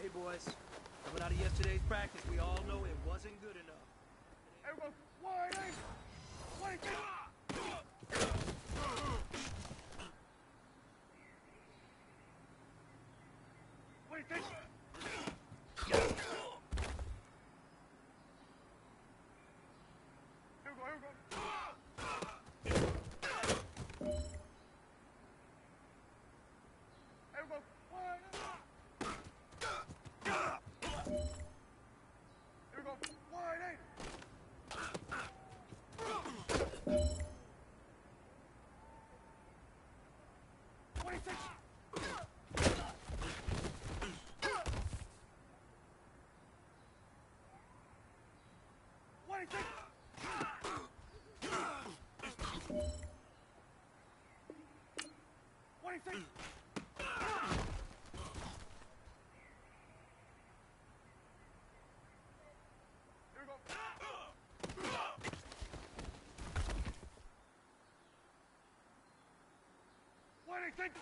Hey, boys. Coming out of yesterday's practice, we all know it wasn't good enough. Everyone, wide eight! Wide eight! Wait, this! Here we go, here we go! Here we go, wide eight! Here we go, wide eight! 26! 26! 26! Here we go. 26!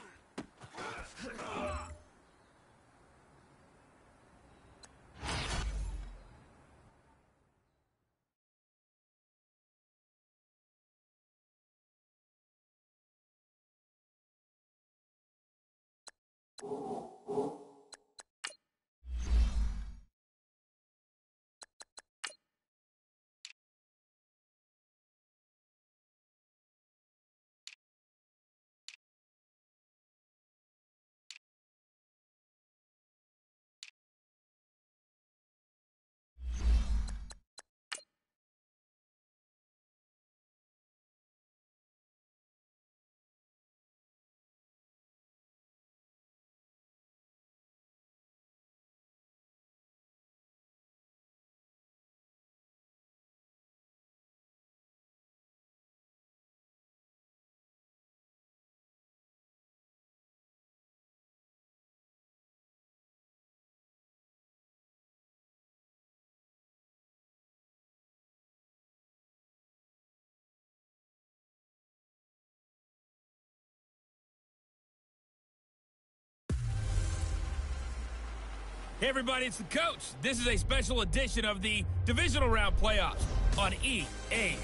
Hey everybody, it's the coach. This is a special edition of the Divisional Round Playoffs on EA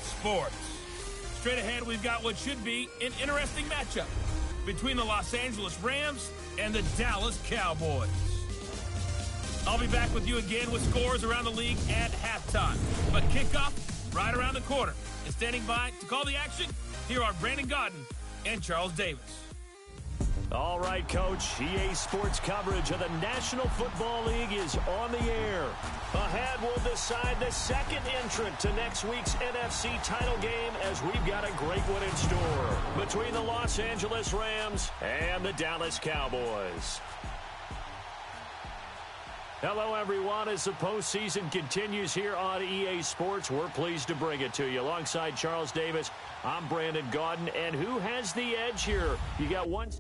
Sports. Straight ahead, we've got what should be an interesting matchup between the Los Angeles Rams and the Dallas Cowboys. I'll be back with you again with scores around the league at halftime. But kickoff right around the corner. And standing by to call the action, here are Brandon Godden and Charles Davis. All right, Coach. EA Sports coverage of the National Football League is on the air. Ahead, we'll decide the second entrant to next week's NFC title game as we've got a great one in store between the Los Angeles Rams and the Dallas Cowboys. Hello, everyone. As the postseason continues here on EA Sports, we're pleased to bring it to you. Alongside Charles Davis, I'm Brandon Godden. And who has the edge here? You got one...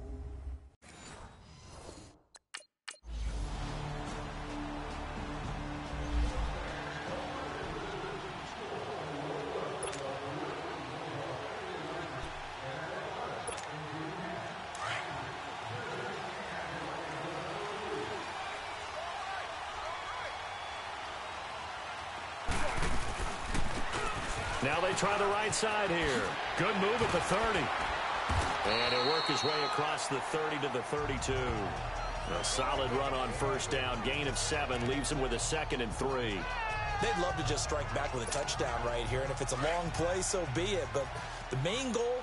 Now they try the right side here. Good move at the 30. And he'll work his way across the 30 to the 32. A solid run on first down. Gain of 7 leaves him with a 2nd and 3. They'd love to just strike back with a touchdown right here. And if it's a long play, so be it. But the main goal,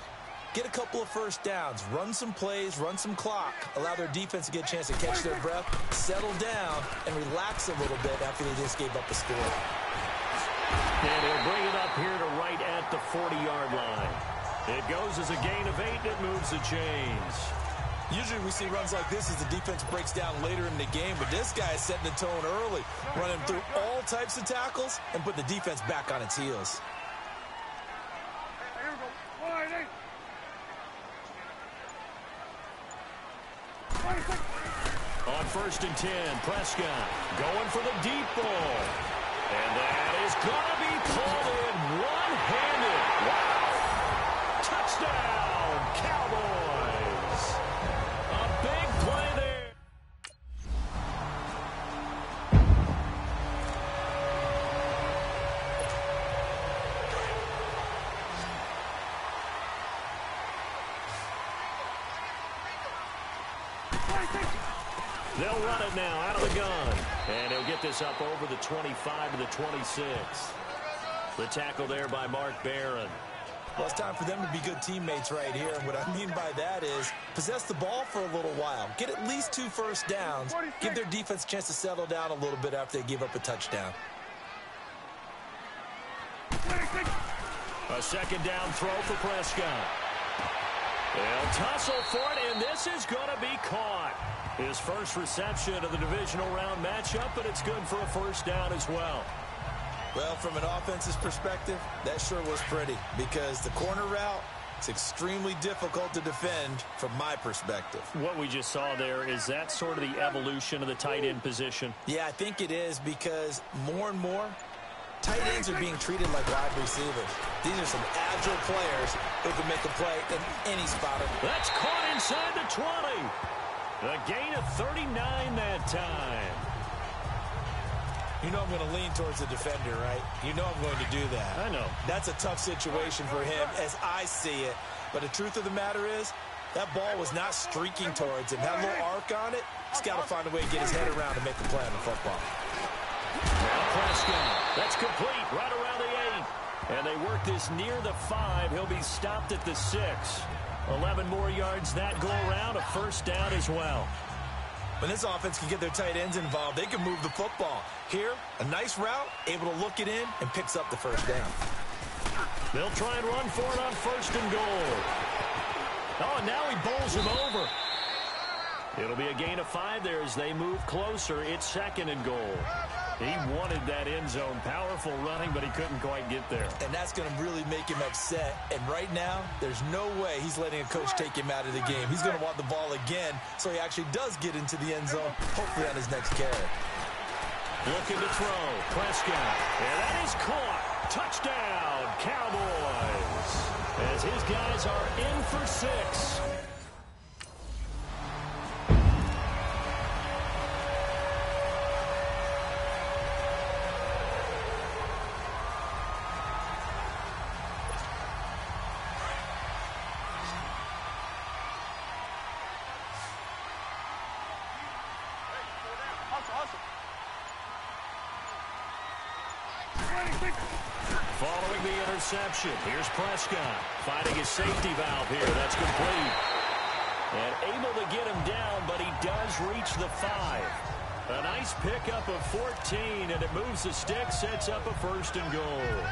get a couple of first downs. Run some plays, run some clock. Allow their defense to get a chance to catch their breath, settle down, and relax a little bit after they just gave up the score. And he'll bring it up here to right at the 40-yard line. It goes as a gain of 8, and it moves the chains. Usually we see runs like this as the defense breaks down later in the game, but this guy is setting the tone early, running through all types of tackles and putting the defense back on its heels. Here we go. Wide eight. On 1st and 10, Prescott going for the deep ball. And that is going to be pulled in one-handed. Wow. Touchdown, Cowboys. A big play there. They'll run it now out of the gun. And he'll get this up over the 25 to the 26. The tackle there by Mark Barron. Well, it's time for them to be good teammates right here. And what I mean by that is possess the ball for a little while. Get at least 2 first downs. Give their defense a chance to settle down a little bit after they give up a touchdown. A 2nd down throw for Prescott. They'll tussle for it, and this is going to be caught. His first reception of the divisional round matchup, but it's good for a 1st down as well. Well, from an offensive perspective, that sure was pretty because the corner route is extremely difficult to defend from my perspective. What we just saw there, is that sort of the evolution of the tight end position? Yeah, I think it is because more and more, tight ends are being treated like wide receivers. These are some agile players who can make a play in any spot. That's caught inside the 20. A gain of 39 that time. You know I'm going to lean towards the defender, right? You know I'm going to do that. I know. That's a tough situation for him as I see it. But the truth of the matter is, that ball was not streaking towards him. That little arc on it, he's got to find a way to get his head around to make a play on the football. Now Prescott. That's complete right around the 8. And they work this near the 5. He'll be stopped at the 6. 11 more yards that go around, a 1st down as well. When this offense can get their tight ends involved, they can move the football. Here, a nice route, able to look it in, and picks up the 1st down. They'll try and run for it on 1st and goal. Oh, and now he bowls him over. It'll be a gain of 5 there as they move closer. It's 2nd and goal. He wanted that end zone. Powerful running, but he couldn't quite get there. And that's going to really make him upset. And right now, there's no way he's letting a coach take him out of the game. He's going to want the ball again so he actually does get into the end zone, hopefully on his next carry. Looking to throw. Prescott. And that is caught. Touchdown, Cowboys. As his guys are in for 6. Following the interception, here's Prescott finding his safety valve here. That's complete. And able to get him down, but he does reach the 5. A nice pickup of 14, and it moves the stick, sets up a 1st and goal.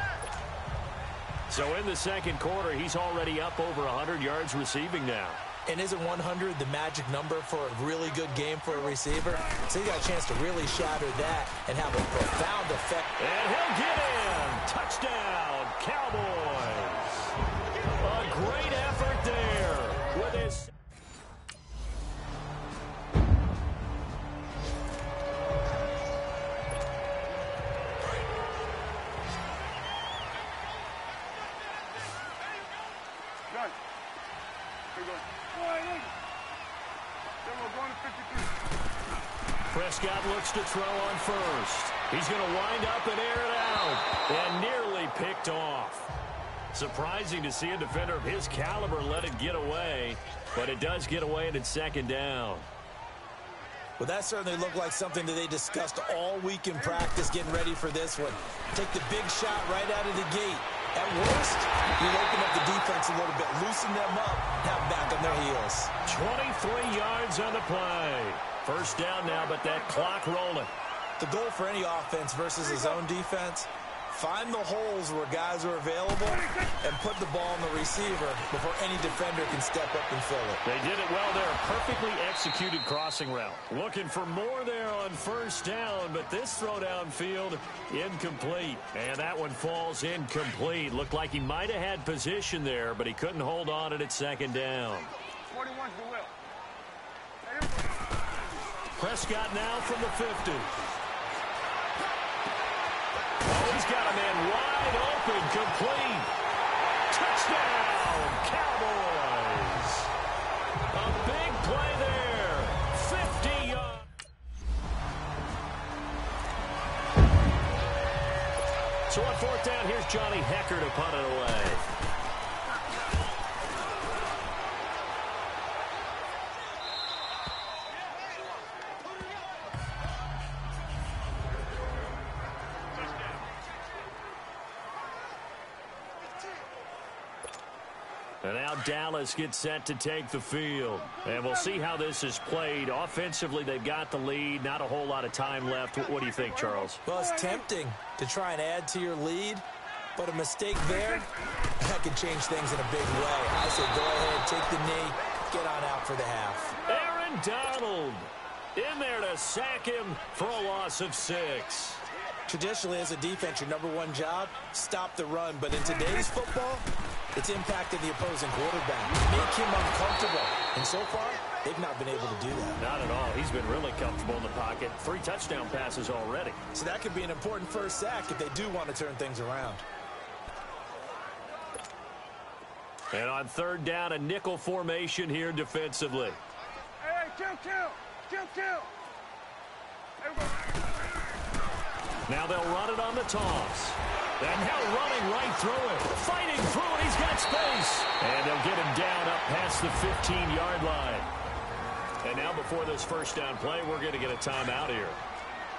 So in the 2nd quarter, he's already up over 100 yards receiving now. And isn't 100 the magic number for a really good game for a receiver? So he got a chance to really shatter that and have a profound effect. And he'll get in. Touchdown, Cowboys. A great effort there with his... Prescott looks to throw on 1st. He's going to wind up and air it out. And nearly picked off. Surprising to see a defender of his caliber let it get away. But it does get away and it's 2nd down. Well, that certainly looked like something that they discussed all week in practice getting ready for this one. Take the big shot right out of the gate. At worst, you open up the defense a little bit, loosen them up, have them back on their heels. 23 yards on the play. 1st down now, but that clock rolling. The goal for any offense versus his own defense, Find the holes where guys are available and put the ball on the receiver before any defender can step up and fill it. They did it well there. Perfectly executed crossing route. Looking for more there on first down, but this throw downfield incomplete. And that one falls incomplete. Looked like he might have had position there, but he couldn't hold on at second down. 41's the will. Prescott now from the 50. Oh, he's got a man wide open, complete. Touchdown, Cowboys. A big play there. 50 yards. So on fourth down, here's Johnny Hecker to punt it away. And now Dallas gets set to take the field. And we'll see how this is played. Offensively, they've got the lead. Not a whole lot of time left. What do you think, Charles? Well, it's tempting to try and add to your lead, but a mistake there, that could change things in a big way. I say go ahead, take the knee, get on out for the half. Aaron Donald in there to sack him for a loss of 6. Traditionally, as a defense, your number one job, stop the run. But in today's football, it's impacted the opposing quarterback. Make him uncomfortable. And so far, they've not been able to do that. Not at all. He's been really comfortable in the pocket. 3 touchdown passes already. So that could be an important first sack if they do want to turn things around. And on third down, a nickel formation here defensively. Hey, kill. Now they'll run it on the toss. And now running right through it. Fighting through it. He's got space. And they'll get him down up past the 15-yard line. And now before this first down play, we're going to get a timeout here,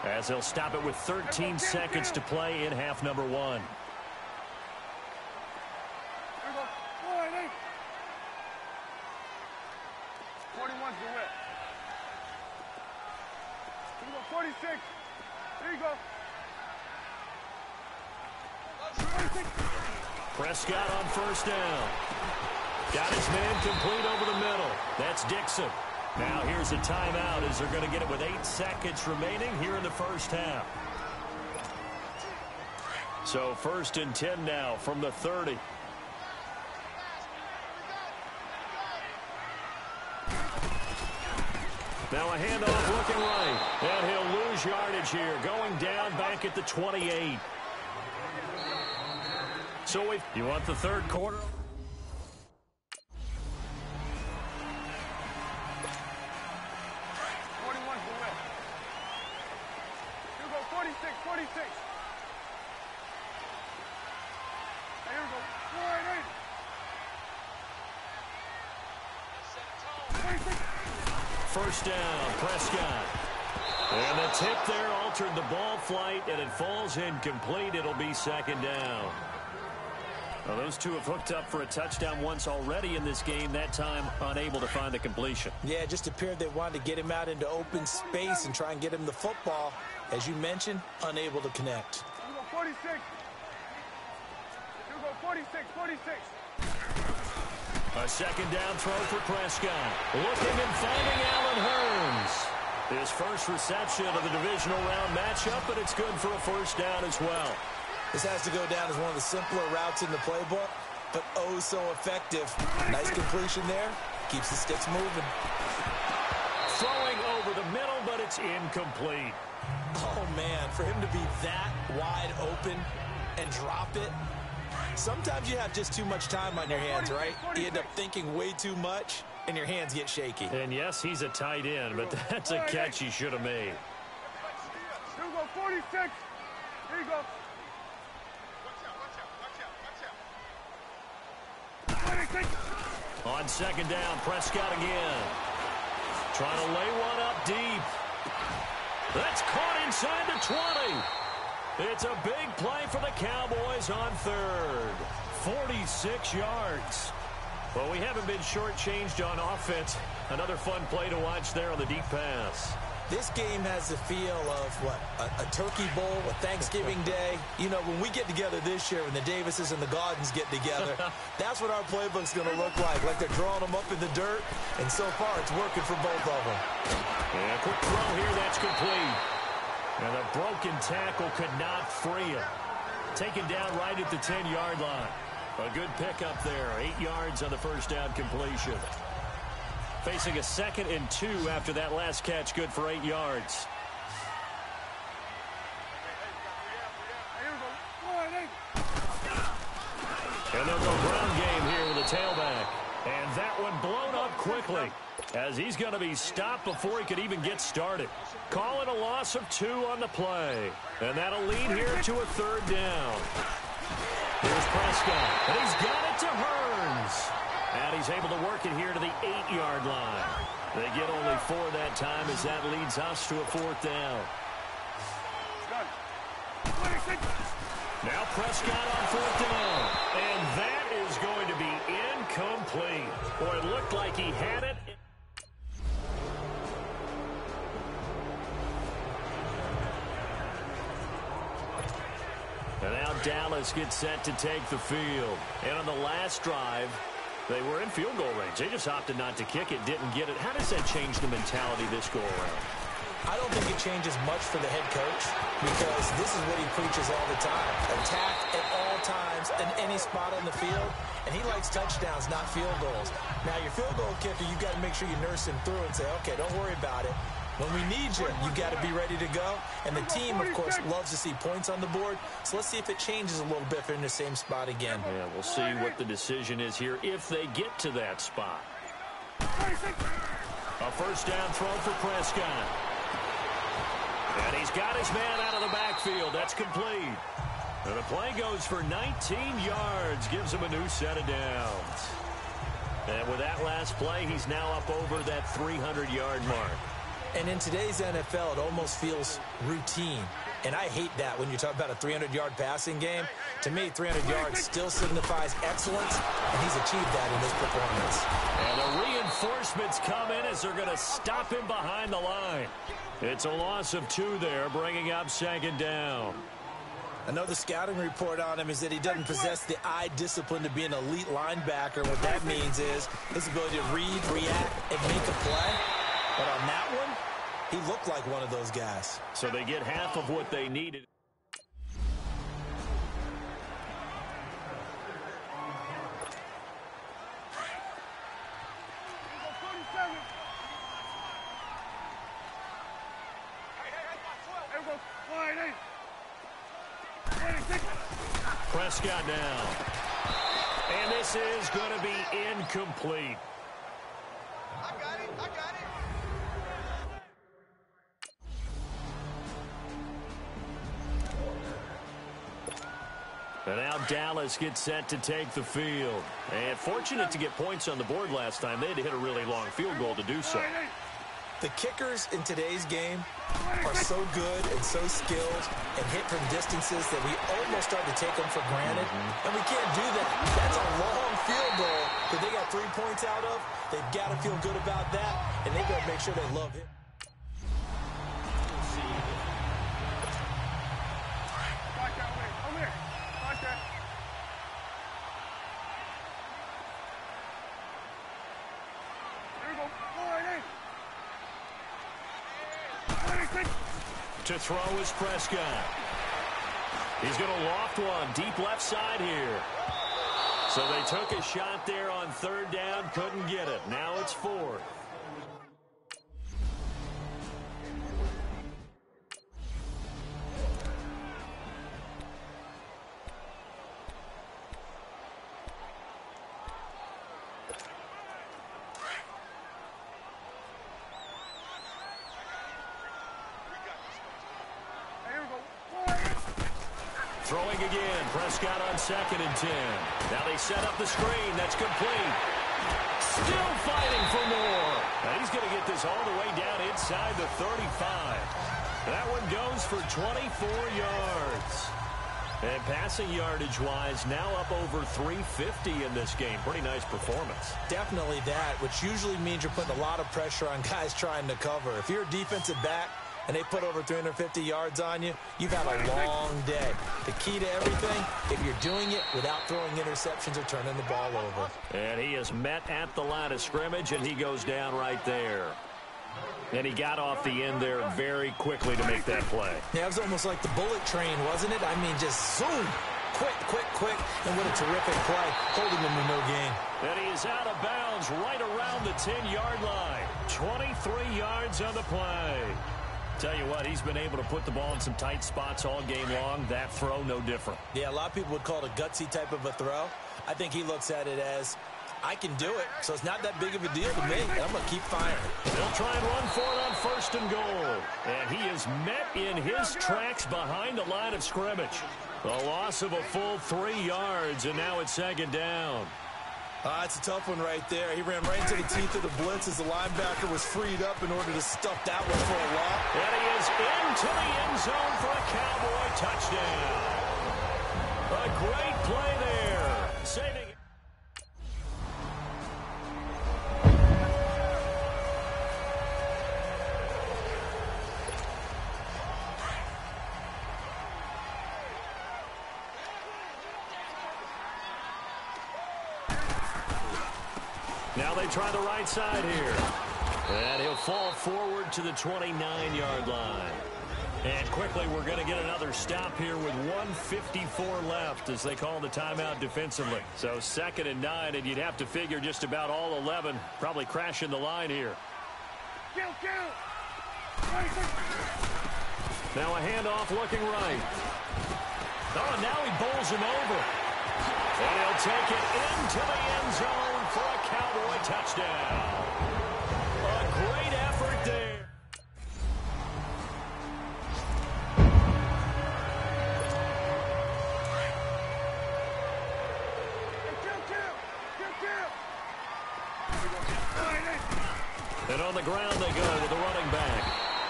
as they'll stop it with 13 seconds to play in half number 1. Here we go. 41's the whip. Here we go. 46. Here you go. Prescott on first down. Got his man complete over the middle. That's Dixon. Now here's a timeout as they're going to get it with 8 seconds remaining here in the first half. So 1st and 10 now from the 30. Now a handoff looking right. And he'll lose yardage here. Going down back at the 28. So if you want the third quarter. 41's the whip. Here we go. 46. Here we go. 46. First down, Prescott. And the tip there altered the ball flight, and it falls incomplete. It'll be second down. Well, those two have hooked up for a touchdown once already in this game, that time unable to find the completion. Yeah, it just appeared they wanted to get him out into open space and try and get him the football. As you mentioned, unable to connect. Here we go. 46. Here we go. 46. A second down throw for Prescott. Looking and finding Allen Hurns. His first reception of the divisional round matchup, but it's good for a first down as well. This has to go down as one of the simpler routes in the playbook, but oh so effective. Nice completion there. Keeps the sticks moving. Throwing over the middle, but it's incomplete. Oh, man, for him to be that wide open and drop it. Sometimes you have just too much time on your hands, right? You end up thinking way too much, and your hands get shaky. And yes, he's a tight end, but that's a catch he should have made. Here we go. 46. Here you go. On second down, Prescott again. Trying to lay one up deep. That's caught inside the 20. It's a big play for the Cowboys on third. 46 yards. Well, we haven't been shortchanged on offense. Another fun play to watch there on the deep pass. This game has the feel of, what, a Turkey Bowl, a Thanksgiving Day. You know, when we get together this year, when the Davises and the Gaudens get together, that's what our playbook's going to look like they're drawing them up in the dirt, and so far it's working for both of them. Yeah, quick throw here, that's complete. And the broken tackle could not free him. Taken down right at the 10-yard line. A good pickup there, 8 yards on the first down completion. Facing a 2nd and 2 after that last catch, good for 8 yards. And they'll go ground game here with a tailback. And that one blown up quickly as he's going to be stopped before he could even get started. Calling a loss of 2 on the play. And that'll lead here to a 3rd down. Here's Prescott, and he's got it to Hearns. And he's able to work it here to the 8-yard line. They get only 4 that time as that leads us to a 4th down. Now Prescott on 4th down. And that is going to be incomplete. Boy, it looked like he had it. And now Dallas gets set to take the field. And on the last drive, they were in field goal range. They just opted not to kick it, didn't get it. How does that change the mentality this go around? I don't think it changes much for the head coach because this is what he preaches all the time. Attack at all times in any spot on the field. And he likes touchdowns, not field goals. Now, your field goal kicker, you've got to make sure you nurse him through and say, okay, don't worry about it. When we need you, you got to be ready to go. And the team, of course, loves to see points on the board. So let's see if it changes a little bit if they're in the same spot again. Yeah, we'll see what the decision is here if they get to that spot. A first down throw for Prescott. And he's got his man out of the backfield. That's complete. And the play goes for 19 yards. Gives him a new set of downs. And with that last play, he's now up over that 300-yard mark. And in today's NFL, it almost feels routine. And I hate that when you talk about a 300-yard passing game. To me, 300 yards still signifies excellence, and he's achieved that in this performance. And the reinforcements come in as they're going to stop him behind the line. It's a loss of 2 there, bringing up 2nd down. Another scouting report on him is that he doesn't possess the eye discipline to be an elite linebacker. What that means is his ability to read, react, and make a play. But on that one, he looked like one of those guys. So they get half of what they needed. Prescott now. And this is going to be incomplete. I got it. And now Dallas gets set to take the field. And fortunate to get points on the board last time. They had to hit a really long field goal to do so. The kickers in today's game are so good and so skilled and hit from distances that we almost start to take them for granted. And we can't do that. That's a long field goal that they got 3 points out of. They've got to feel good about that, and they've got to make sure they love him. To throw is Prescott. He's going to loft one deep left side here. So they took a shot there on 3rd down, couldn't get it. Now it's 4th. Throwing again, Prescott on 2nd and 10. Now they set up the screen, that's complete. Still fighting for more. And he's going to get this all the way down inside the 35. That one goes for 24 yards. And passing yardage-wise, now up over 350 in this game. Pretty nice performance. Definitely that, which usually means you're putting a lot of pressure on guys trying to cover. If you're a defensive back and they put over 350 yards on you, you've had a long day. The key to everything, if you're doing it without throwing interceptions or turning the ball over. And he is met at the line of scrimmage, and he goes down right there. And he got off the end there very quickly to make that play. Yeah, it was almost like the bullet train, wasn't it? I mean, just zoom. Quick. And what a terrific play, holding him to no gain. And he is out of bounds right around the 10-yard line. 23 yards on the play. Tell you what, he's been able to put the ball in some tight spots all game long. That throw, no different. Yeah, a lot of people would call it a gutsy type of a throw. I think he looks at it as, I can do it, so it's not that big of a deal to me. I'm going to keep firing. They'll try and run for it on first and goal. And he is met in his tracks behind the line of scrimmage. A loss of a full 3 yards, and now it's second down. It's a tough one right there. He ran right into the teeth of the blitz as the linebacker was freed up in order to stuff that one for a loss. And he is into the end zone for a Cowboy touchdown. A great play there. Saving it. Now they try the right side here. And he'll fall forward to the 29-yard line. And quickly, we're going to get another stop here with 1:54 left as they call the timeout defensively. So 2nd and 9, and you'd have to figure just about all 11 probably crashing the line here. Now a handoff looking right. Oh, and now he bowls him over. And he'll take it into the end zone for a Cowboy touchdown. A great effort there. And on the ground they go with the running back.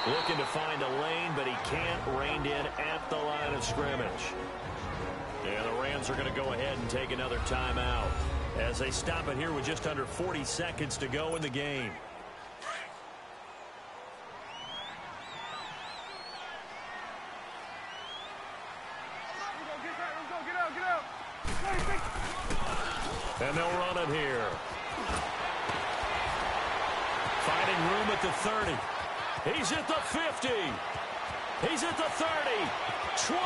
Looking to find a lane, but he can't rein in at the line of scrimmage. And the Rams are going to go ahead and take another timeout as they stop it here with just under 40 seconds to go in the game. And they'll run it here. Finding room at the 30. He's at the 50. He's at the 30. 20.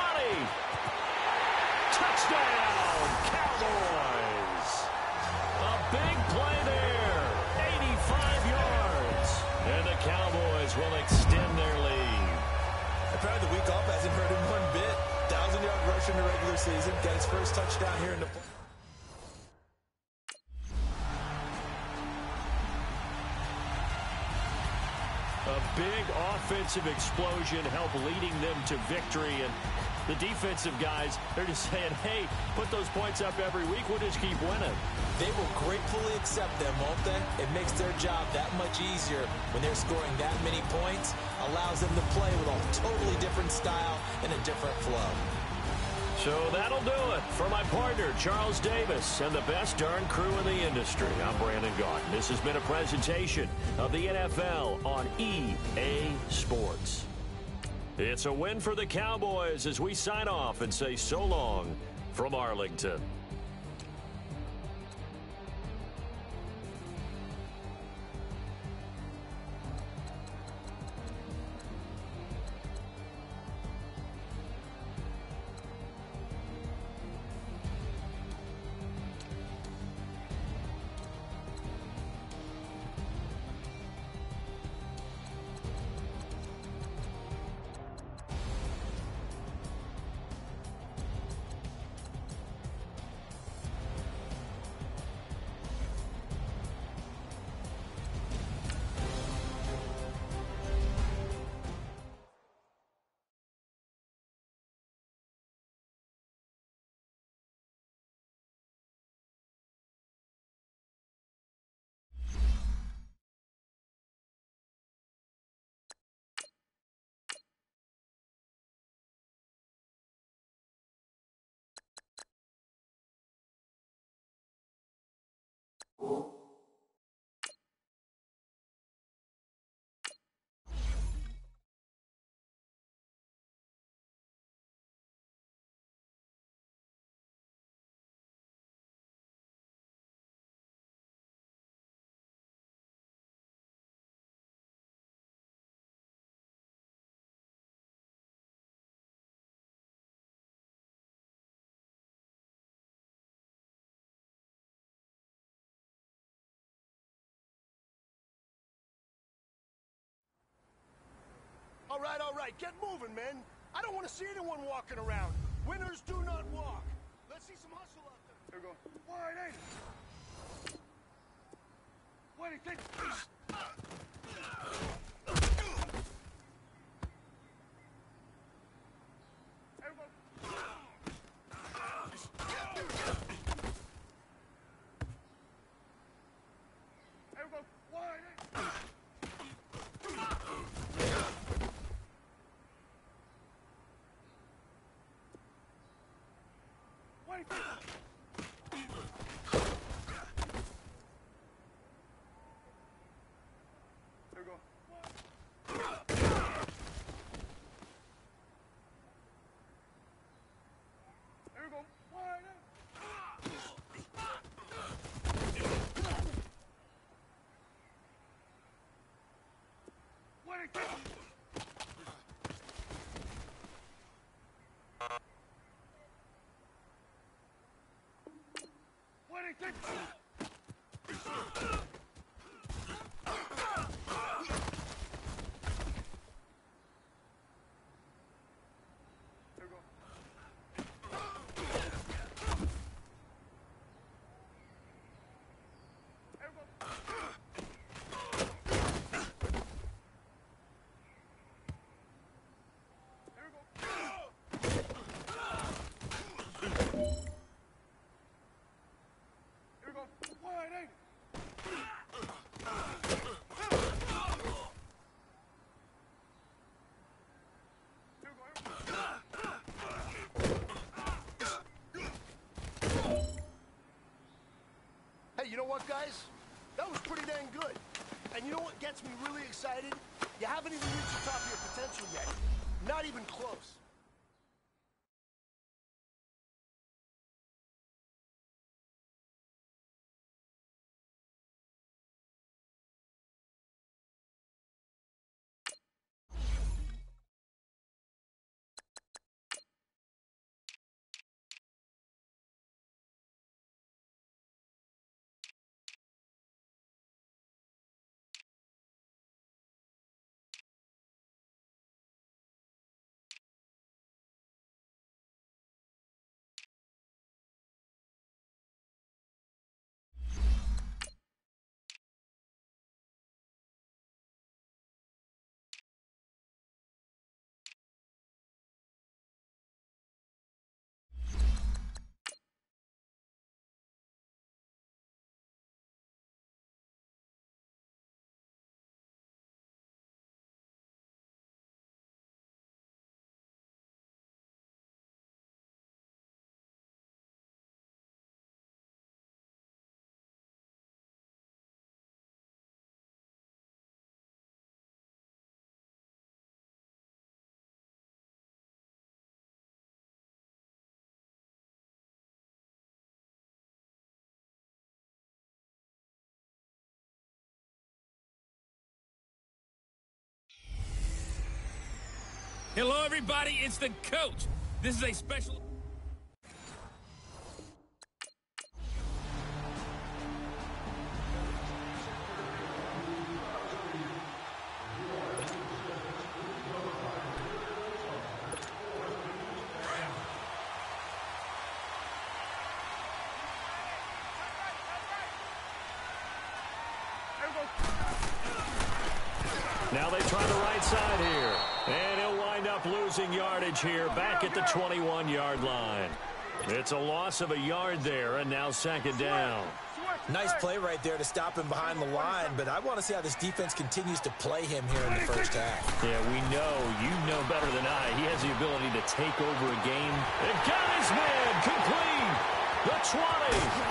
Touchdown, Cowboys. A big play there. 85 yards. And the Cowboys will extend their lead. Apparently the week off hasn't hurt him one bit. 1,000-yard rush in the regular season. Got his first touchdown here in the... A big offensive explosion helped leading them to victory. And the defensive guys, they're just saying, hey, put those points up every week. We'll just keep winning. They will gratefully accept them, won't they? It makes their job that much easier when they're scoring that many points. Allows them to play with a totally different style and a different flow. So that'll do it for my partner, Charles Davis, and the best darn crew in the industry. I'm Brandon Gaughan. This has been a presentation of the NFL on EA Sports. It's a win for the Cowboys as we sign off and say so long from Arlington. All right, get moving, men. I don't want to see anyone walking around. Winners do not walk. Let's see some hustle out there. Here we go. Wide eight. What do you think? Here we go. Here we go. Wide eight. What do you think? Hey, you know what, guys? That was pretty dang good. And you know what gets me really excited? You haven't even reached the top of your potential yet. Not even close. Hello, everybody. It's the coach. This is a special... Now they try the right side here. And he'll wind up losing yardage here back at the 21-yard line. It's a loss of a yard there, and now second down. Nice play right there to stop him behind the line, but I want to see how this defense continues to play him here in the first half. Yeah, we know. You know better than I. He has the ability to take over a game. And got his man complete. The 20.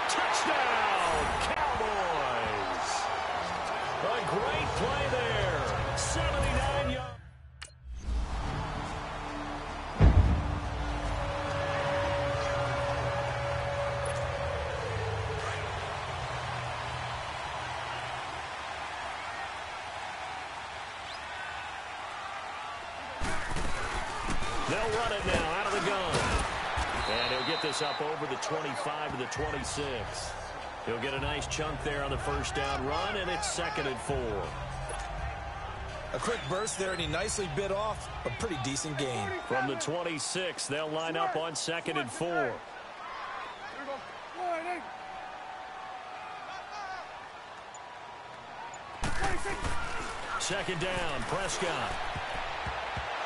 Touchdown, great play there. 79 yards. They'll run it now out of the gun. And he'll get this up over the 25 to the 26. He'll get a nice chunk there on the first down run, and it's 2nd and 4. A quick burst there, and he nicely bit off a pretty decent gain. From the 26, they'll line up on 2nd and 4. 2nd down, Prescott.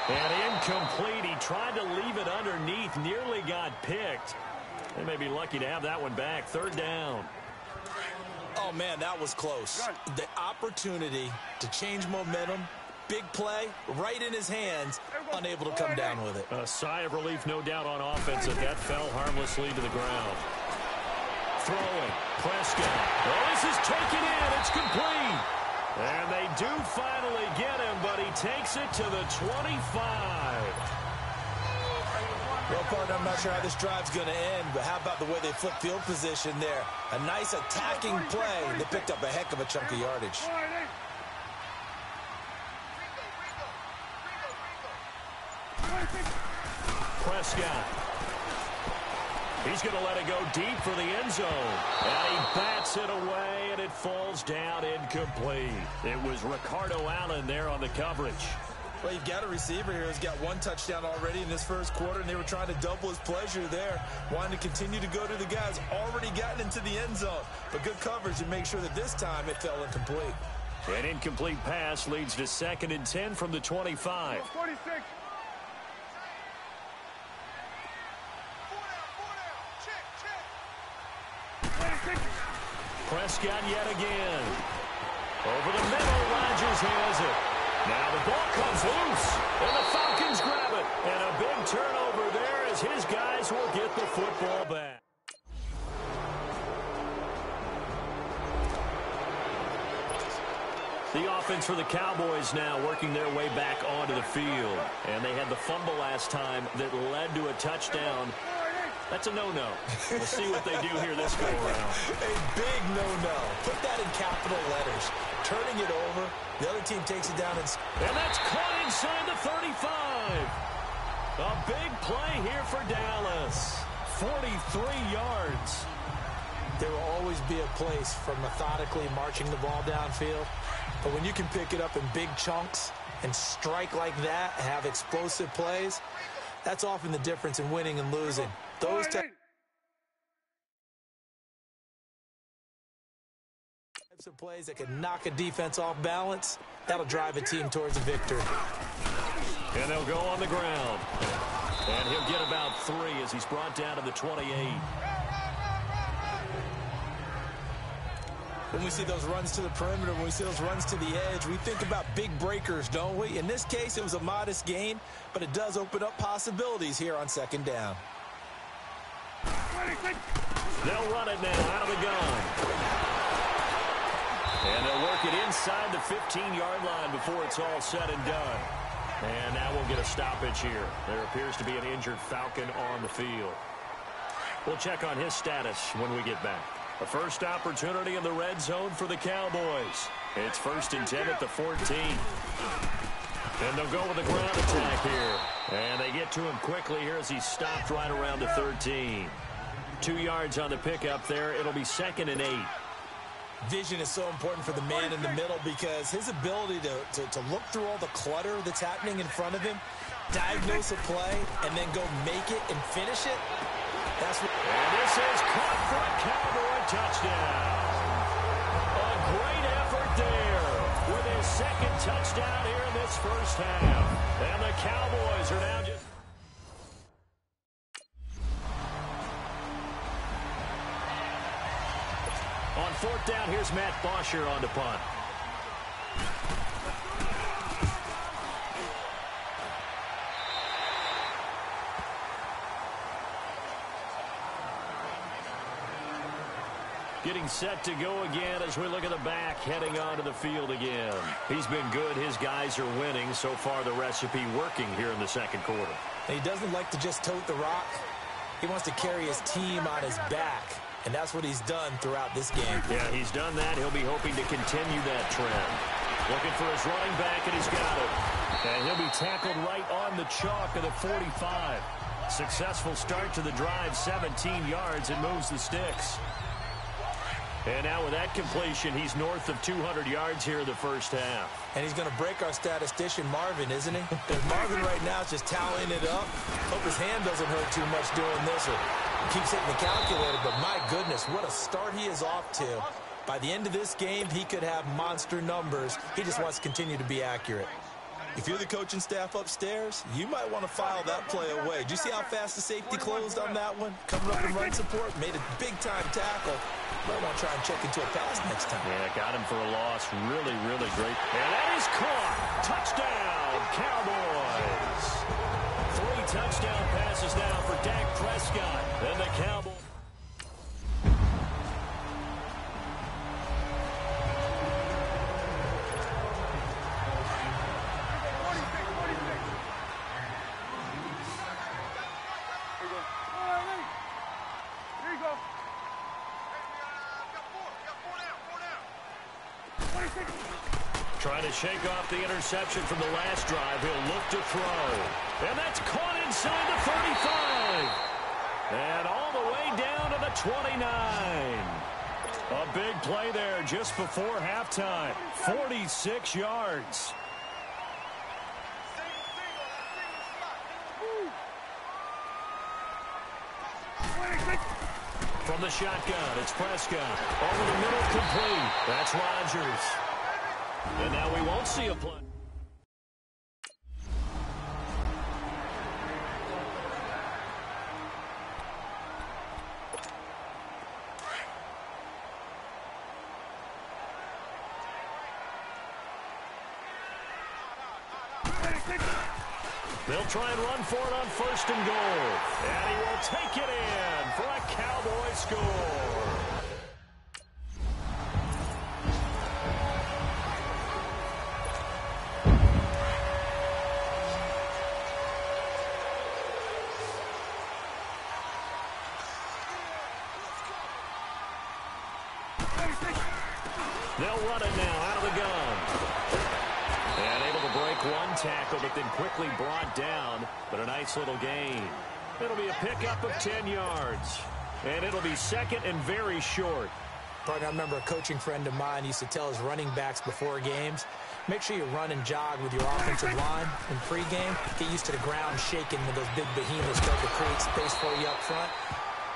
And incomplete. He tried to leave it underneath, nearly got picked. They may be lucky to have that one back. 3rd down. Oh, man, that was close. The opportunity to change momentum, big play, right in his hands, unable to come down with it. A sigh of relief, no doubt, on offense, if that fell harmlessly to the ground. Throwing, Prescott. Oh, this is taken in. It's complete. And they do finally get him, but he takes it to the 25. Well, partner, I'm not sure how this drive's going to end, but how about the way they flip field position there? A nice attacking play. They picked up a heck of a chunk of yardage. Prescott. He's going to let it go deep for the end zone. And he bats it away, and it falls down incomplete. It was Ricardo Allen there on the coverage. Well, you've got a receiver here who's got 1 touchdown already in this first quarter, and they were trying to double his pleasure there, wanting to continue to go to the guys already gotten into the end zone. But good coverage to make sure that this time it fell incomplete. An incomplete pass leads to 2nd and 10 from the 25. 46. Prescott yet again. Over the middle, Rodgers has it. Now the ball comes loose, and the Falcons grab it. And a big turnover there as his guys will get the football back. The offense for the Cowboys now working their way back onto the field. And they had the fumble last time that led to a touchdown. That's a no-no. We'll see what they do here this go-around. A big no-no. Put that in capital letters. Turning it over. The other team takes it down. And that's caught inside the 35. A big play here for Dallas. 43 yards. There will always be a place for methodically marching the ball downfield. But when you can pick it up in big chunks and strike like that, have explosive plays, that's often the difference in winning and losing. Those types of plays that can knock a defense off balance, that'll drive a team towards a victory. And they'll go on the ground. And he'll get about 3 as he's brought down to the 28. When we see those runs to the perimeter, when we see those runs to the edge, we think about big breakers, don't we? In this case, it was a modest gain, but it does open up possibilities here on 2nd down. They'll run it now out of the gun. And they'll work it inside the 15-yard line before it's all said and done. And now we'll get a stoppage here. There appears to be an injured Falcon on the field. We'll check on his status when we get back. A first opportunity in the red zone for the Cowboys. It's 1st and 10 at the 14. And they'll go with a ground attack here. And they get to him quickly here as he's stopped right around the 13. 2 yards on the pickup there. It'll be 2nd and 8. Vision is so important for the man in the middle because his ability to look through all the clutter that's happening in front of him, diagnose a play, and then go make it and finish it. That's what. And this is caught for a Cowboy touchdown. A great effort there with his 2nd touchdown here in this first half. And the Cowboys are now just... On 4th down, here's Matt Bosher on to punt. getting set to go again as we look at the back heading onto the field again. He's been good. His guys are winning. So far, the recipe working here in the second quarter. He doesn't like to just tote the rock. He wants to carry his team on his back, and that's what he's done throughout this game. Yeah, he's done that. He'll be hoping to continue that trend. Looking for his running back, and he's got it. And he'll be tackled right on the chalk of the 45. Successful start to the drive, 17 yards, and moves the sticks. And now with that completion, he's north of 200 yards here in the first half. And he's going to break our statistician, Marvin, isn't he? Because Marvin right now is just tallying it up. Hope his hand doesn't hurt too much doing this, or keeps hitting the calculator. But my goodness, what a start he is off to. By the end of this game, he could have monster numbers. He just wants to continue to be accurate. If you're the coaching staff upstairs, you might want to file that play away. Do you see how fast the safety closed on that one? Coming up in run support, made a big-time tackle. Might want to try and check into a pass next time. Yeah, got him for a loss. Really, really great. And that is caught. Touchdown, Cowboys. 3 touchdown passes now for Dak Prescott. And the Cowboys. Trying to shake off the interception from the last drive. He'll look to throw. And that's caught inside the 35. And all the way down to the 29. A big play there just before halftime. 46 yards. From the shotgun, it's Prescott. Over the middle, complete. That's Rodgers. And now we won't see a play. They'll try and run for it on 1st and goal. And he will take it in for a Cowboy score. They'll run it now out of the gun. And able to break one tackle, but then quickly brought down. But a nice little gain. It'll be a pickup of 10 yards. And it'll be second and very short. Partner, I remember a coaching friend of mine used to tell his running backs before games, make sure you run and jog with your offensive line in pregame. Get used to the ground shaking when those big behemoths start to create space for you up front.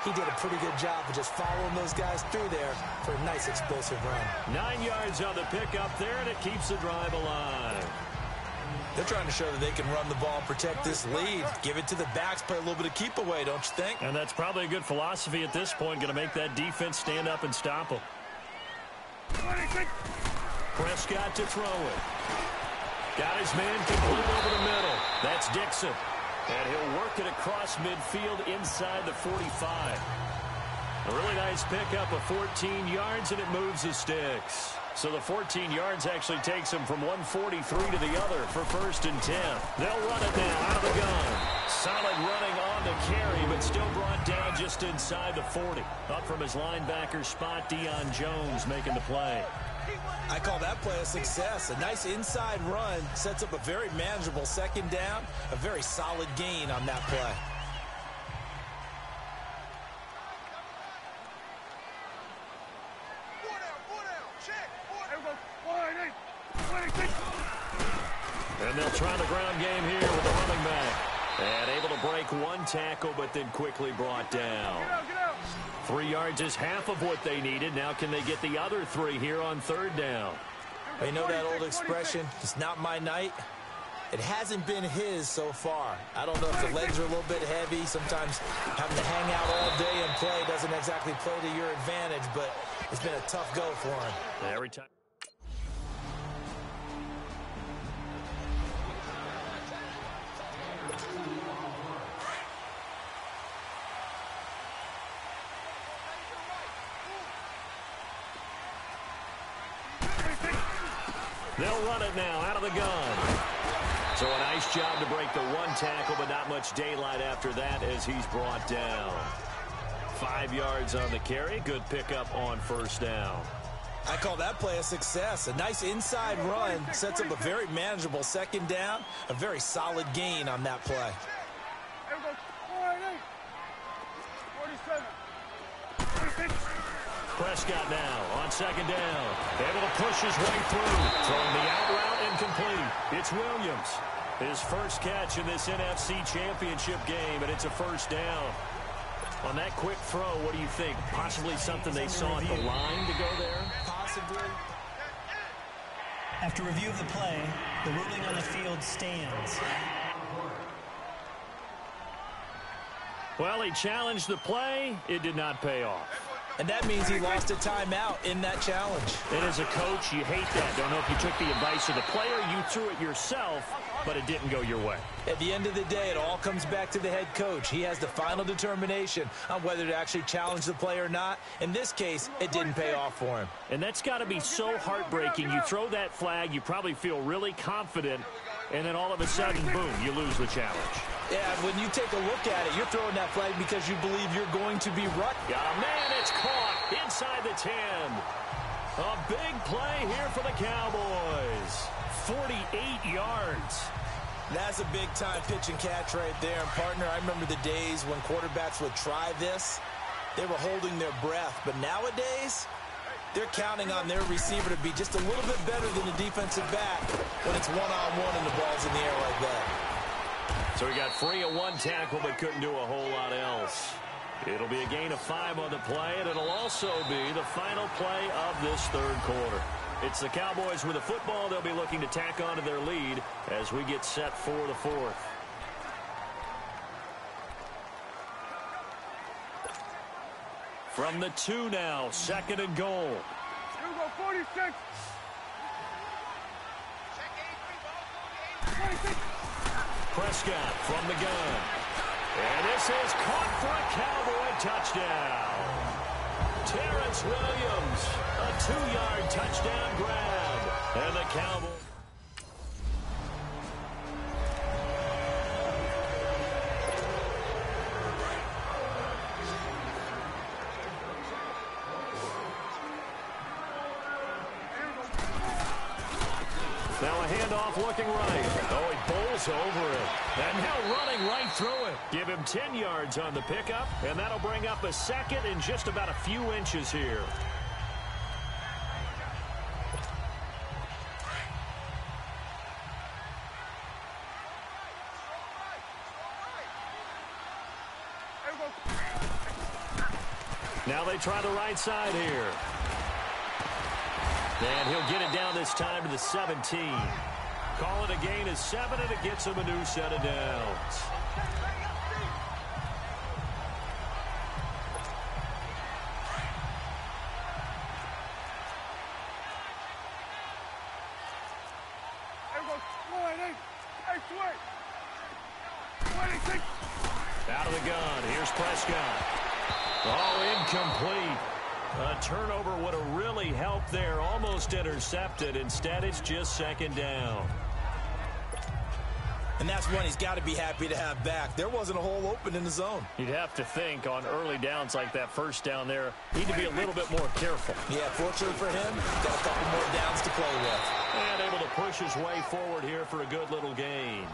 He did a pretty good job of just following those guys through there for a nice explosive run. 9 yards on the pickup there, and it keeps the drive alive. They're trying to show that they can run the ball and protect this lead. Give it to the backs, play a little bit of keep away, don't you think? And that's probably a good philosophy at this point, going to make that defense stand up and stop them. Prescott to throw it. Got his man complete over the middle. That's Dixon. And he'll work it across midfield inside the 45. A really nice pickup of 14 yards, and it moves the sticks. So the 14 yards actually takes him from 143 to the other for 1st and 10. They'll run it now out of the gun. Solid running on the carry, but still brought down just inside the 40. Up from his linebacker spot, Deion Jones making the play. I call that play a success. A nice inside run sets up a very manageable 2nd down. A very solid gain on that play. And they'll try the ground game here with the running back. And able to break one tackle, but then quickly brought down. 3 yards is half of what they needed. Now can they get the other 3 here on 3rd down? You know that old expression, it's not my night? It hasn't been his so far. I don't know if the legs are a little bit heavy. Sometimes having to hang out all day and play doesn't exactly play to your advantage, but it's been a tough go for him. Every time. They'll run it now out of the gun. So a nice job to break the one tackle, but not much daylight after that as he's brought down. 5 yards on the carry. Good pickup on first down. I call that play a success. A nice inside run sets up a very manageable second down. A very solid gain on that play. Prescott now on second down. Able to push his way through. Throwing the out route incomplete. It's Williams. His first catch in this NFC Championship game, and it's a first down. On that quick throw, what do you think? Possibly something they saw at the line to go there? Possibly. After review of the play, the ruling on the field stands. Well, he challenged the play. It did not pay off. And that means he lost a timeout in that challenge. And as a coach, you hate that. Don't know if you took the advice of the player, you threw it yourself, but it didn't go your way. At the end of the day, it all comes back to the head coach. He has the final determination on whether to actually challenge the play or not. In this case, it didn't pay off for him. And that's got to be so heartbreaking. You throw that flag, you probably feel really confident, and then all of a sudden, boom, you lose the challenge. Yeah, when you take a look at it, you're throwing that flag because you believe you're going to be right. Oh, man, it's caught inside the 10. A big play here for the Cowboys. 48 yards. That's a big-time pitch and catch right there. And, partner, I remember the days when quarterbacks would try this. They were holding their breath. But nowadays, they're counting on their receiver to be just a little bit better than the defensive back when it's one-on-one and the ball's in the air like that. So he got free of one tackle but couldn't do a whole lot else. It'll be a gain of 5 on the play, and it'll also be the final play of this third quarter. It's the Cowboys with the football. They'll be looking to tack on to their lead as we get set for the fourth. From the 2 now, second and goal. Here we go, 46. Prescott from the gun. And this is caught for a Cowboy touchdown. Terrence Williams, a 2-yard touchdown grab. And the Cowboys. Now a handoff looking right. Oh, he bowls over it. And now running right through it. Give him 10 yards on the pickup, and that'll bring up a second in just about a few inches here. Now they try the right side here. And he'll get it down this time to the 17. Call it a gain of 7, and it gets him a new set of downs. Out of the gun. Here's Prescott. Oh, incomplete. A turnover would have really helped there. Almost intercepted. Instead, it's just second down. And that's one he's got to be happy to have back. There wasn't a hole open in the zone. You'd have to think on early downs like that first down there, need to be a little bit more careful. Yeah, fortunately for him, got a couple more downs to play with. And able to push his way forward here for a good little gain.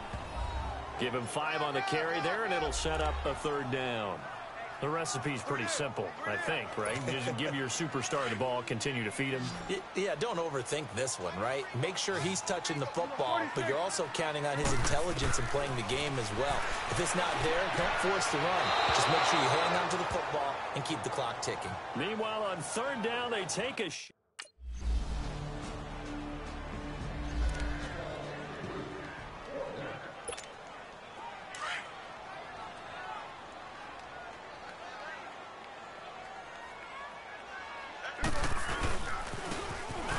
Give him 5 on the carry there, and it'll set up a third down. The recipe's pretty simple, I think, right? Just give your superstar the ball, continue to feed him. Yeah, don't overthink this one, right? Make sure he's touching the football, but you're also counting on his intelligence in playing the game as well. If it's not there, don't force the run. Just make sure you hang on to the football and keep the clock ticking. Meanwhile, on third down, they take a shot.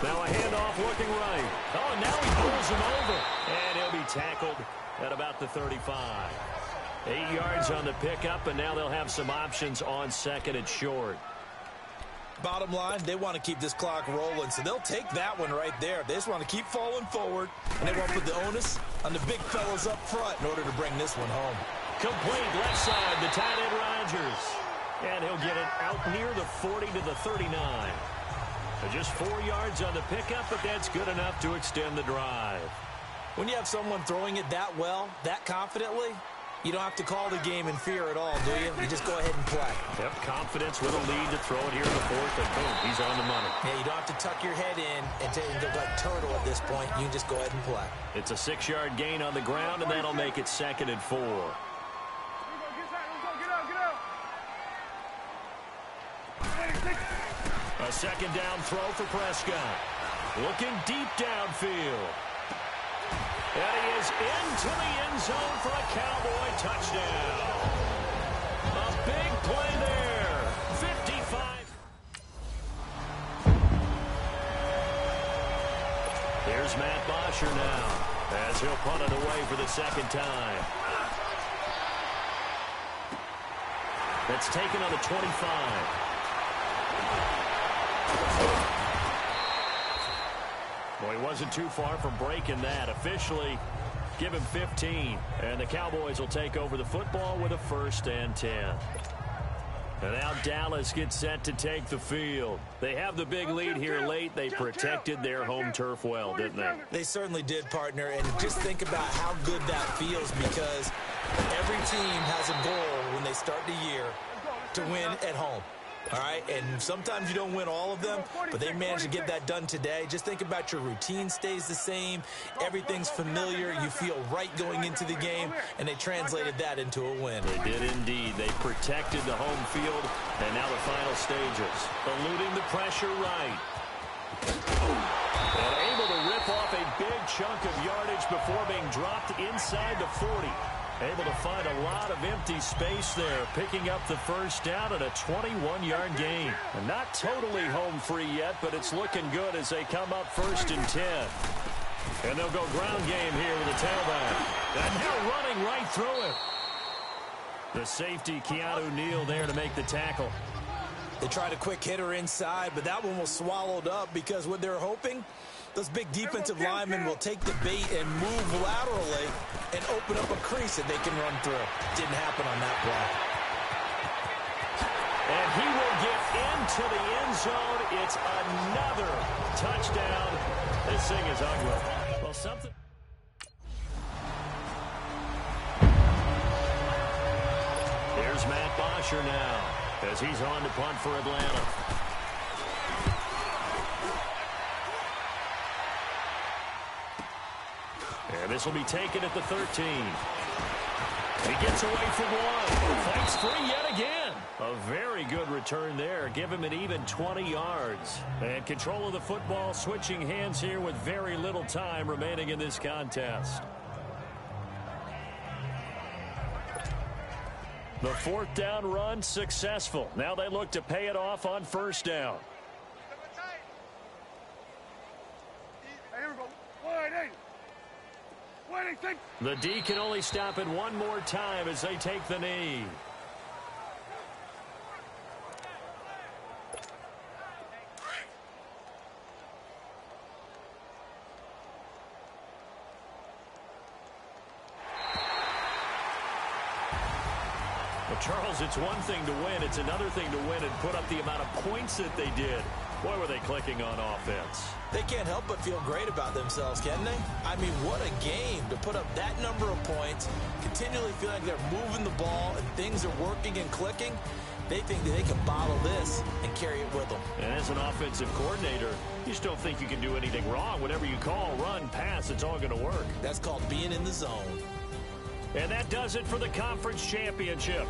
Now a handoff looking right. Oh, and now he pulls him over. And he'll be tackled at about the 35. 8 yards on the pickup, and now they'll have some options on second and short. Bottom line, they want to keep this clock rolling, so they'll take that one right there. They just want to keep falling forward, and they want to put the onus on the big fellas up front in order to bring this one home. Complete left side, the tight end Rodgers. And he'll get it out near the 40 to the 39. Just 4 yards on the pickup, but that's good enough to extend the drive. When you have someone throwing it that well, that confidently, you don't have to call the game in fear at all, do you? You just go ahead and play. Yep, confidence with a lead to throw it here in the fourth, and boom, he's on the money. Yeah, you don't have to tuck your head in and look like turtle at this point. You can just go ahead and play. It's a 6-yard gain on the ground, and that'll make it 2nd and 4. A 2nd down throw for Prescott. Looking deep downfield. And he is into the end zone for a Cowboy touchdown. A big play there. 55. Here's Matt Bosher now, as he'll punt it away for the 2nd time. That's taken on the 25. Well, he wasn't too far from breaking that. Officially, give him 15. And the Cowboys will take over the football with a 1st and 10. And now Dallas gets set to take the field. They have the big lead here late. They protected their home turf well, didn't they? They certainly did, partner. And just think about how good that feels, because every team has a goal when they start the year to win at home. All right, and sometimes you don't win all of them, but they managed to get that done today. Just think about your routine stays the same. Everything's familiar. You feel right going into the game, and they translated that into a win. They did indeed. They protected the home field, and now the final stages. Eluding the pressure right. And able to rip off a big chunk of yardage before being dropped inside the 40. Able to find a lot of empty space there, picking up the 1st down and a 21-yard gain. And not totally home free yet, but it's looking good as they come up 1st and 10. And they'll go ground game here with the tailback. And now running right through it. The safety, Keanu Neal, there to make the tackle. They tried a quick hitter inside, but that one was swallowed up because what they're hoping, those big defensive linemen will take the bait and move laterally and open up a crease that they can run through. Didn't happen on that play. And he will get into the end zone. It's another touchdown. This thing is ugly. Well, something. Here's Matt Bosher now, as he's on to punt for Atlanta. And this will be taken at the 13. He gets away from one. Fights free yet again. A very good return there. Give him an even 20 yards. And control of the football, switching hands here with very little time remaining in this contest. The 4th down run successful. Now they look to pay it off on 1st down. Here we go. Wide. The D can only stop it one more time as they take the knee. Well, Charles, it's one thing to win. It's another thing to win and put up the amount of points that they did. Boy, were they clicking on offense. They can't help but feel great about themselves, can they? I mean, what a game to put up that number of points, continually feeling like they're moving the ball and things are working and clicking. They think that they can bottle this and carry it with them. And as an offensive coordinator, you just don't think you can do anything wrong. Whatever you call, run, pass, it's all going to work. That's called being in the zone. And that does it for the conference championship.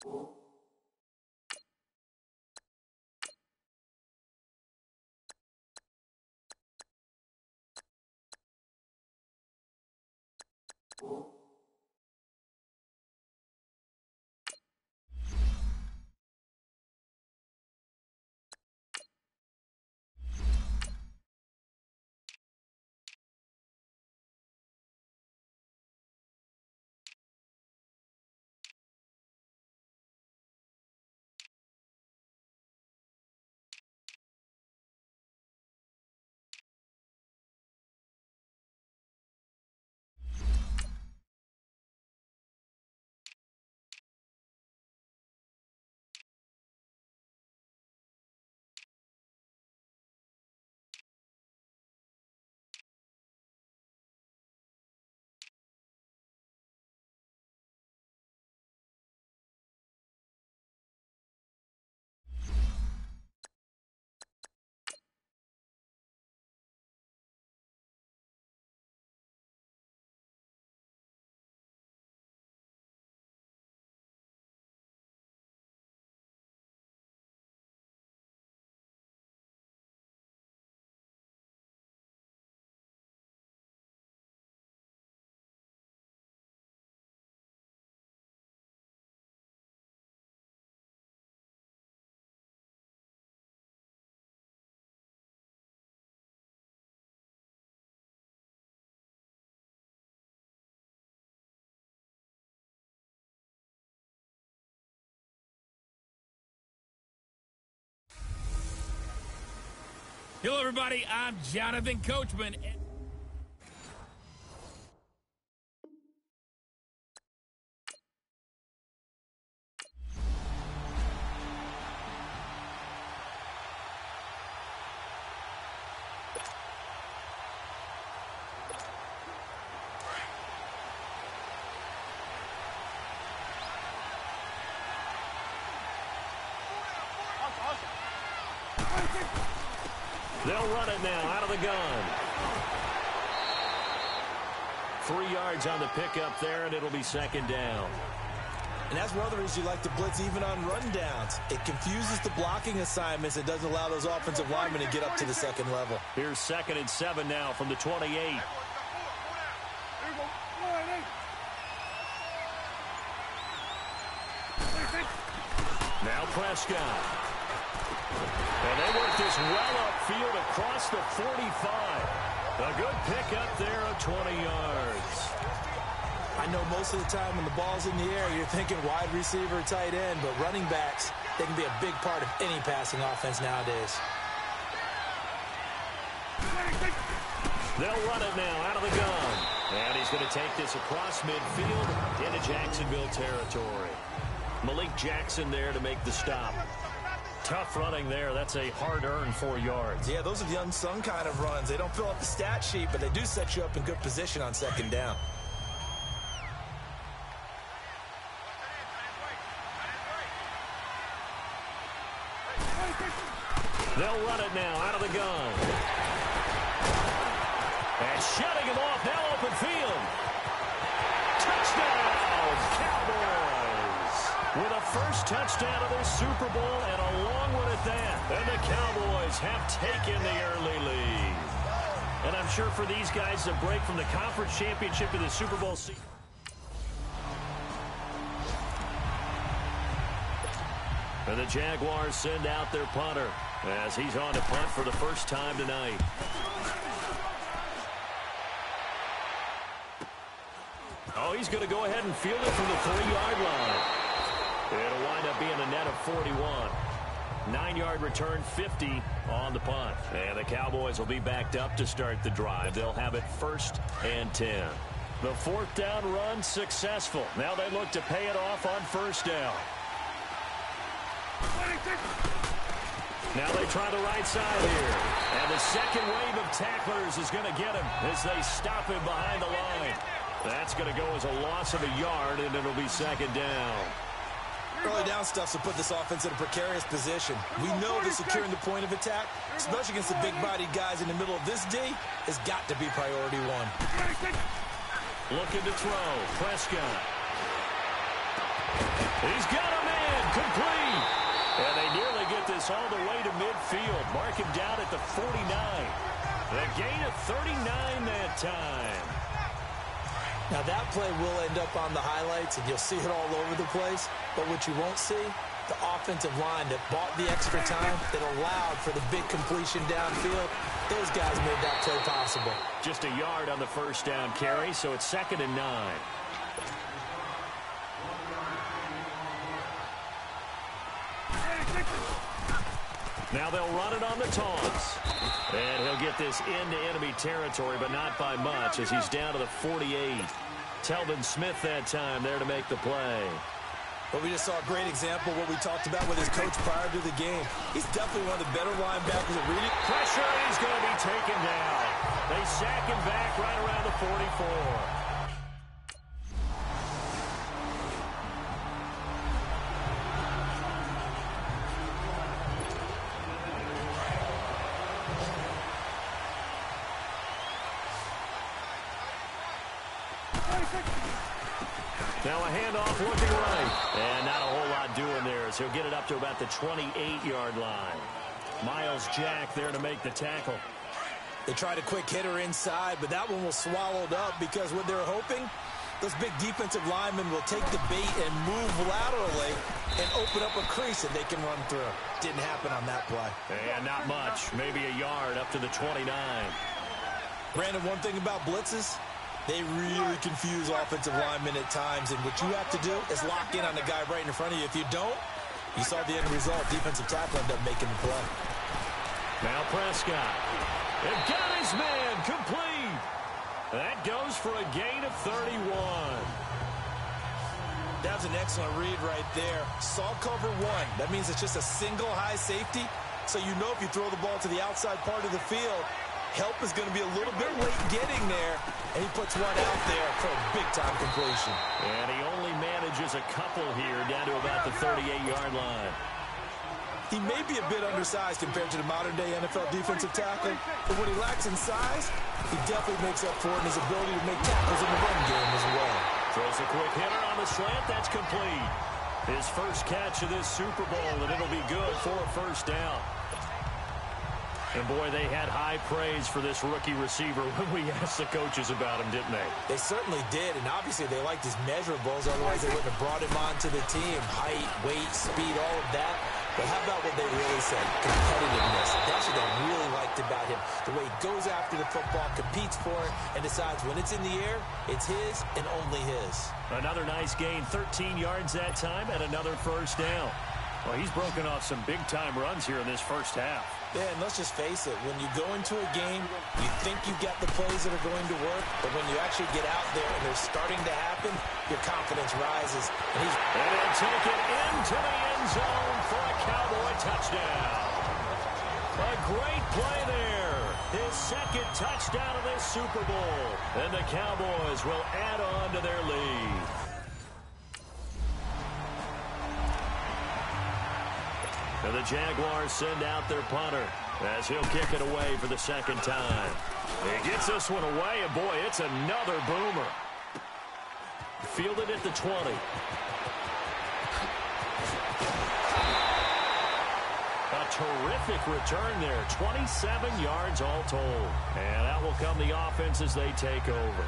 Hello, everybody. I'm Jonathan Coachman. They'll run it now out of the gun. 3 yards on the pickup there, and it'll be second down. And that's one of the reasons you like to blitz even on rundowns. It confuses the blocking assignments. It doesn't allow those offensive linemen to get up to the second level. Here's 2nd and 7 now from the 28. Now Prescott. And they work this well upfield across the 45. A good pickup there of 20 yards. I know most of the time when the ball's in the air, you're thinking wide receiver, tight end, but running backs, they can be a big part of any passing offense nowadays. They'll run it now out of the gun. And he's going to take this across midfield into Jacksonville territory. Malik Jackson there to make the stop. Tough running there. That's a hard-earned 4 yards. Yeah, those are the unsung kind of runs. They don't fill up the stat sheet, but they do set you up in good position on second down. They'll run it now out of the gun. And shutting him off, now open field. Touchdown, Cowboys. With a first touchdown of their Super Bowl and a long one at that. And the Cowboys have taken the early lead. And I'm sure for these guys, a break from the conference championship to the Super Bowl season. And the Jaguars send out their punter as he's on to punt for the first time tonight. Oh, he's going to go ahead and field it from the 3-yard line. It'll wind up being a net of 41. 9-yard return, 50 on the punt. And the Cowboys will be backed up to start the drive. They'll have it 1st and 10. The 4th down run successful. Now they look to pay it off on 1st down. Now they try the right side here. And the second wave of tacklers is going to get him as they stop him behind the line. That's going to go as a loss of a yard, and it'll be 2nd down. Early down stuff to put this offense in a precarious position. We know that securing the point of attack, especially against the big-bodied guys in the middle of this D, has got to be priority one. Looking to throw. Prescott. He's got him in. complete. And they nearly get this all the way to midfield. Mark him down at the 49. The gain of 39 that time. Now that play will end up on the highlights, and you'll see it all over the place. But what you won't see, the offensive line that bought the extra time, that allowed for the big completion downfield, those guys made that play possible. Just a yard on the first down carry, so it's 2nd and 9. Now they'll run it on the taunts. And he'll get this into enemy territory, but not by much, as he's down to the 48. Telvin Smith that time there to make the play. But we just saw a great example of what we talked about with his coach prior to the game. He's definitely one of the better linebackers at reading. Pressure, and he's going to be taken down. They sack him back right around the 44. Now a handoff looking right. And not a whole lot doing there as he'll get it up to about the 28-yard line. Miles Jack there to make the tackle. They tried a quick hitter inside, but that one was swallowed up because what they're hoping, those big defensive linemen will take the bait and move laterally and open up a crease that they can run through. Didn't happen on that play. And not much. Maybe a yard up to the 29. Brandon, one thing about blitzes, they really confuse offensive linemen at times, and what you have to do is lock in on the guy right in front of you. If you don't, you saw the end result. Defensive tackle ended up making the play. Now Prescott. And got his man complete. That goes for a gain of 31. That was an excellent read right there. Saw cover one. That means it's just a single high safety. So you know if you throw the ball to the outside part of the field, help is going to be a little bit late getting there. And he puts one out there for a big-time completion. And he only manages a couple here down to about the 38-yard line. He may be a bit undersized compared to the modern-day NFL defensive tackle, but what he lacks in size, he definitely makes up for it in his ability to make tackles in the run game as well. Throws a quick hitter on the slant. That's complete. His first catch of this Super Bowl, and it'll be good for a first down. And, boy, they had high praise for this rookie receiver when we asked the coaches about him, didn't they? They certainly did, and obviously they liked his measurables. Otherwise, they wouldn't have brought him onto the team. Height, weight, speed, all of that. But how about what they really said? Competitiveness. That's what they really liked about him. The way he goes after the football, competes for it, and decides when it's in the air, it's his and only his. Another nice gain, 13 yards that time, and another first down. Well, he's broken off some big-time runs here in this first half. Yeah, and let's just face it. When you go into a game, you think you've got the plays that are going to work, but when you actually get out there and they're starting to happen, your confidence rises. And he'll take it into the end zone for a Cowboy touchdown. A great play there. His second touchdown of this Super Bowl. And the Cowboys will add on to their lead. And the Jaguars send out their punter as he'll kick it away for the second time. He gets this one away, and boy, it's another boomer. Fielded at the 20. A terrific return there. 27 yards all told. And out will come the offense as they take over.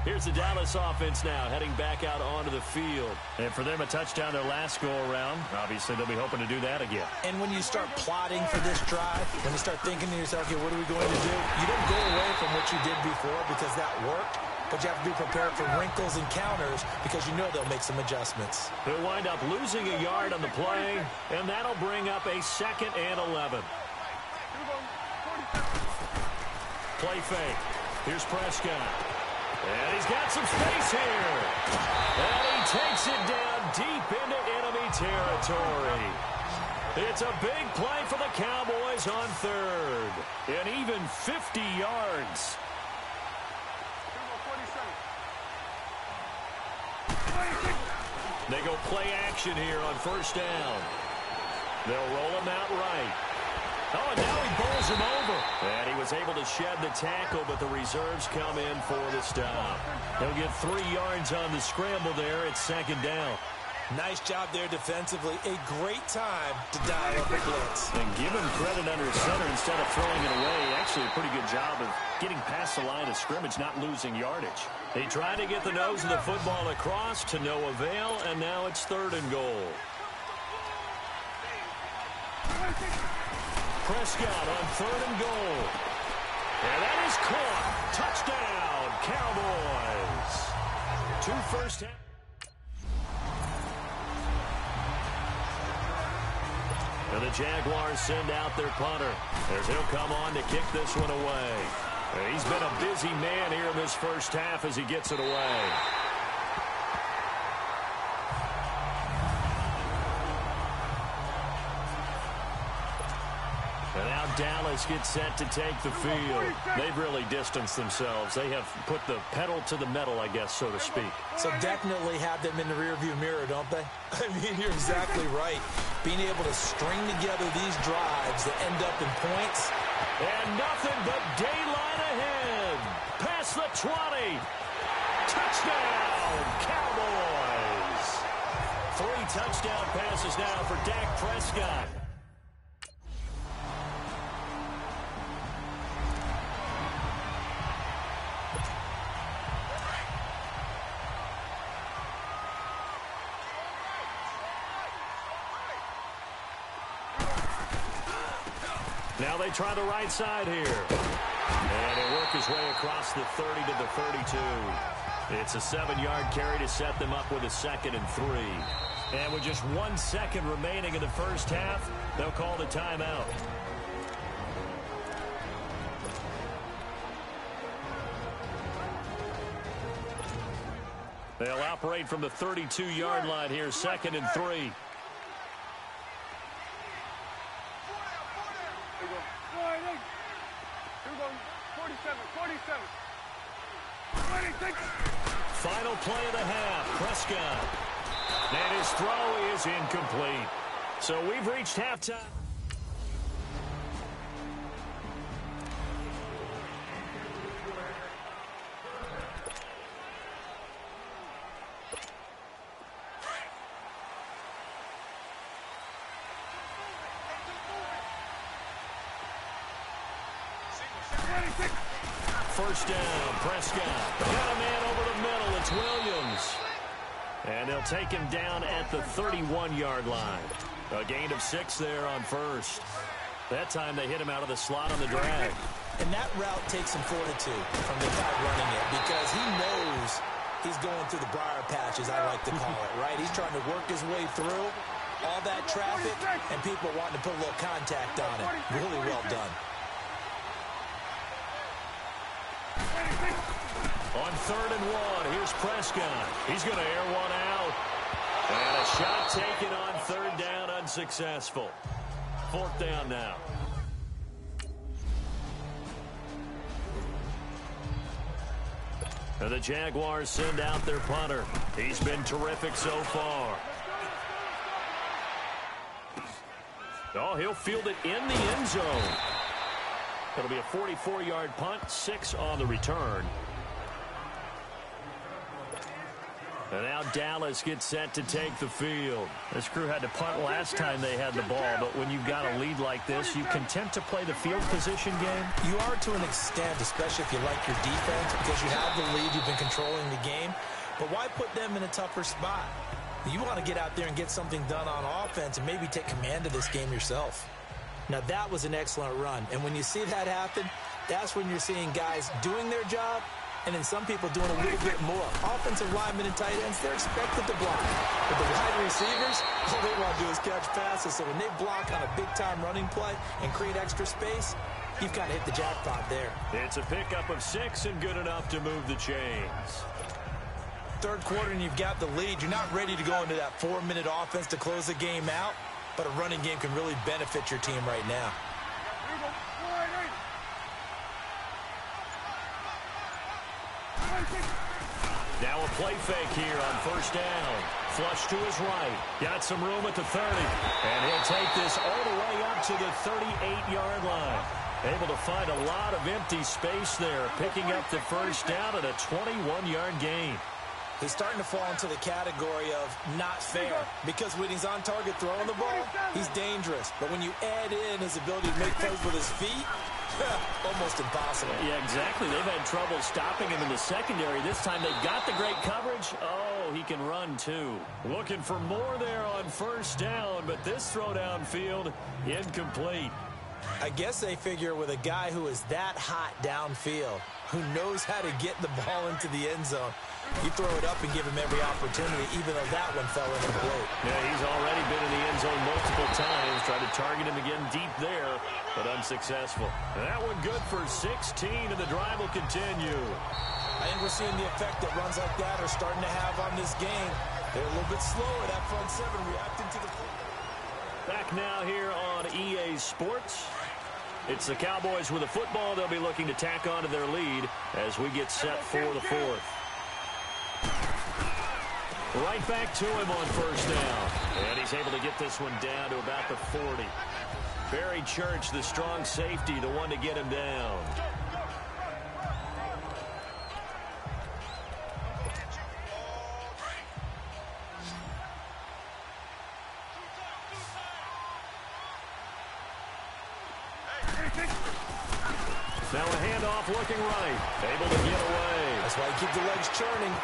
Here's the Dallas offense now, heading back out onto the field. And for them, a touchdown their last go-around. Obviously, they'll be hoping to do that again. And when you start plotting for this drive, when you start thinking to yourself, okay, what are we going to do? You don't go away from what you did before because that worked, but you have to be prepared for wrinkles and counters because you know they'll make some adjustments. They'll wind up losing a yard on the play, and that'll bring up a 2nd and 11. Play fake. Here's Prescott. And he's got some space here. And he takes it down deep into enemy territory. It's a big play for the Cowboys on third. And even 50 yards. They go play action here on first down. They'll roll him out right. Oh, and now he bowls him over. And he was able to shed the tackle, but the reserves come in for the stop. He'll get 3 yards on the scramble there. It's second down. Nice job there defensively. A great time to dial up a blitz. And give him credit under center instead of throwing it away. Actually, a pretty good job of getting past the line of scrimmage, not losing yardage. He tried to get the nose of the football across to no avail, and now it's 3rd and goal. Prescott on 3rd and goal. And that is caught. Touchdown, Cowboys. 2 first half. And the Jaguars send out their punter, as he'll come on to kick this one away. And he's been a busy man here in this first half as he gets it away. And now Dallas gets set to take the field. They've really distanced themselves. They have put the pedal to the metal, I guess, so to speak. So definitely have them in the rearview mirror, don't they? I mean, you're exactly right. Being able to string together these drives that end up in points. And nothing but daylight ahead. Past the 20. Touchdown, Cowboys. 3 touchdown passes now for Dak Prescott. Now they try the right side here. And he'll work his way across the 30 to the 32. It's a 7-yard carry to set them up with a 2nd and 3. And with just 1 second remaining in the first half, they'll call the timeout. They'll operate from the 32-yard line here, 2nd and 3. Final play of the half, Prescott. And his throw is incomplete. So we've reached halftime. First down, Prescott. Got a man over the middle. It's Williams. And they'll take him down at the 31-yard line. A gain of 6 there on first. That time they hit him out of the slot on the drag. And that route takes some fortitude from the guy running it because he knows he's going through the briar patches, I like to call it, right? He's trying to work his way through all that traffic and people wanting to put a little contact on it. Really well done. On 3rd and 1, here's Prescott. He's going to air one out. And a shot taken on 3rd down, unsuccessful. 4th down now. And the Jaguars send out their punter. He's been terrific so far. Oh, he'll field it in the end zone. It'll be a 44-yard punt, 6 on the return. And now Dallas gets set to take the field. This crew had to punt last time they had the ball, but when you've got a lead like this, you content to play the field position game? You are to an extent, especially if you like your defense, because you have the lead, you've been controlling the game. But why put them in a tougher spot? You want to get out there and get something done on offense and maybe take command of this game yourself. Now, that was an excellent run. And when you see that happen, that's when you're seeing guys doing their job and then some people doing a little bit more. Offensive linemen and tight ends, they're expected to block. But the wide receivers, all they want to do is catch passes. So when they block on a big-time running play and create extra space, you've got to hit the jackpot there. It's a pickup of 6 and good enough to move the chains. Third quarter and you've got the lead. You're not ready to go into that 4-minute offense to close the game out, but a running game can really benefit your team right now. Now a play fake here on first down. Flush to his right. Got some room at the 30. And he'll take this all the way up to the 38-yard line. Able to find a lot of empty space there, picking up the first down at a 21-yard gain. He's starting to fall into the category of not fair, because when he's on target throwing the ball, he's dangerous. But when you add in his ability to make plays with his feet, almost impossible. Yeah, exactly. They've had trouble stopping him in the secondary. This time they've got the great coverage. Oh, he can run too. Looking for more there on first down, but this throw downfield, incomplete. I guess they figure with a guy who is that hot downfield, who knows how to get the ball into the end zone, you throw it up and give him every opportunity, even though that one fell incomplete. Yeah, he's already been in the end zone multiple times. Tried to target him again deep there, but unsuccessful. And that one good for 16, and the drive will continue. I think we're seeing the effect that runs like that are starting to have on this game. They're a little bit slower, that front seven, reacting to the football. Back now here on EA Sports. It's the Cowboys with the football. They'll be looking to tack on to their lead as we get set for the fourth. Right back to him on first down. And he's able to get this one down to about the 40. Barry Church, the strong safety, the one to get him down. Now a handoff looking right. Able to get away. That's why you keep the legs churning.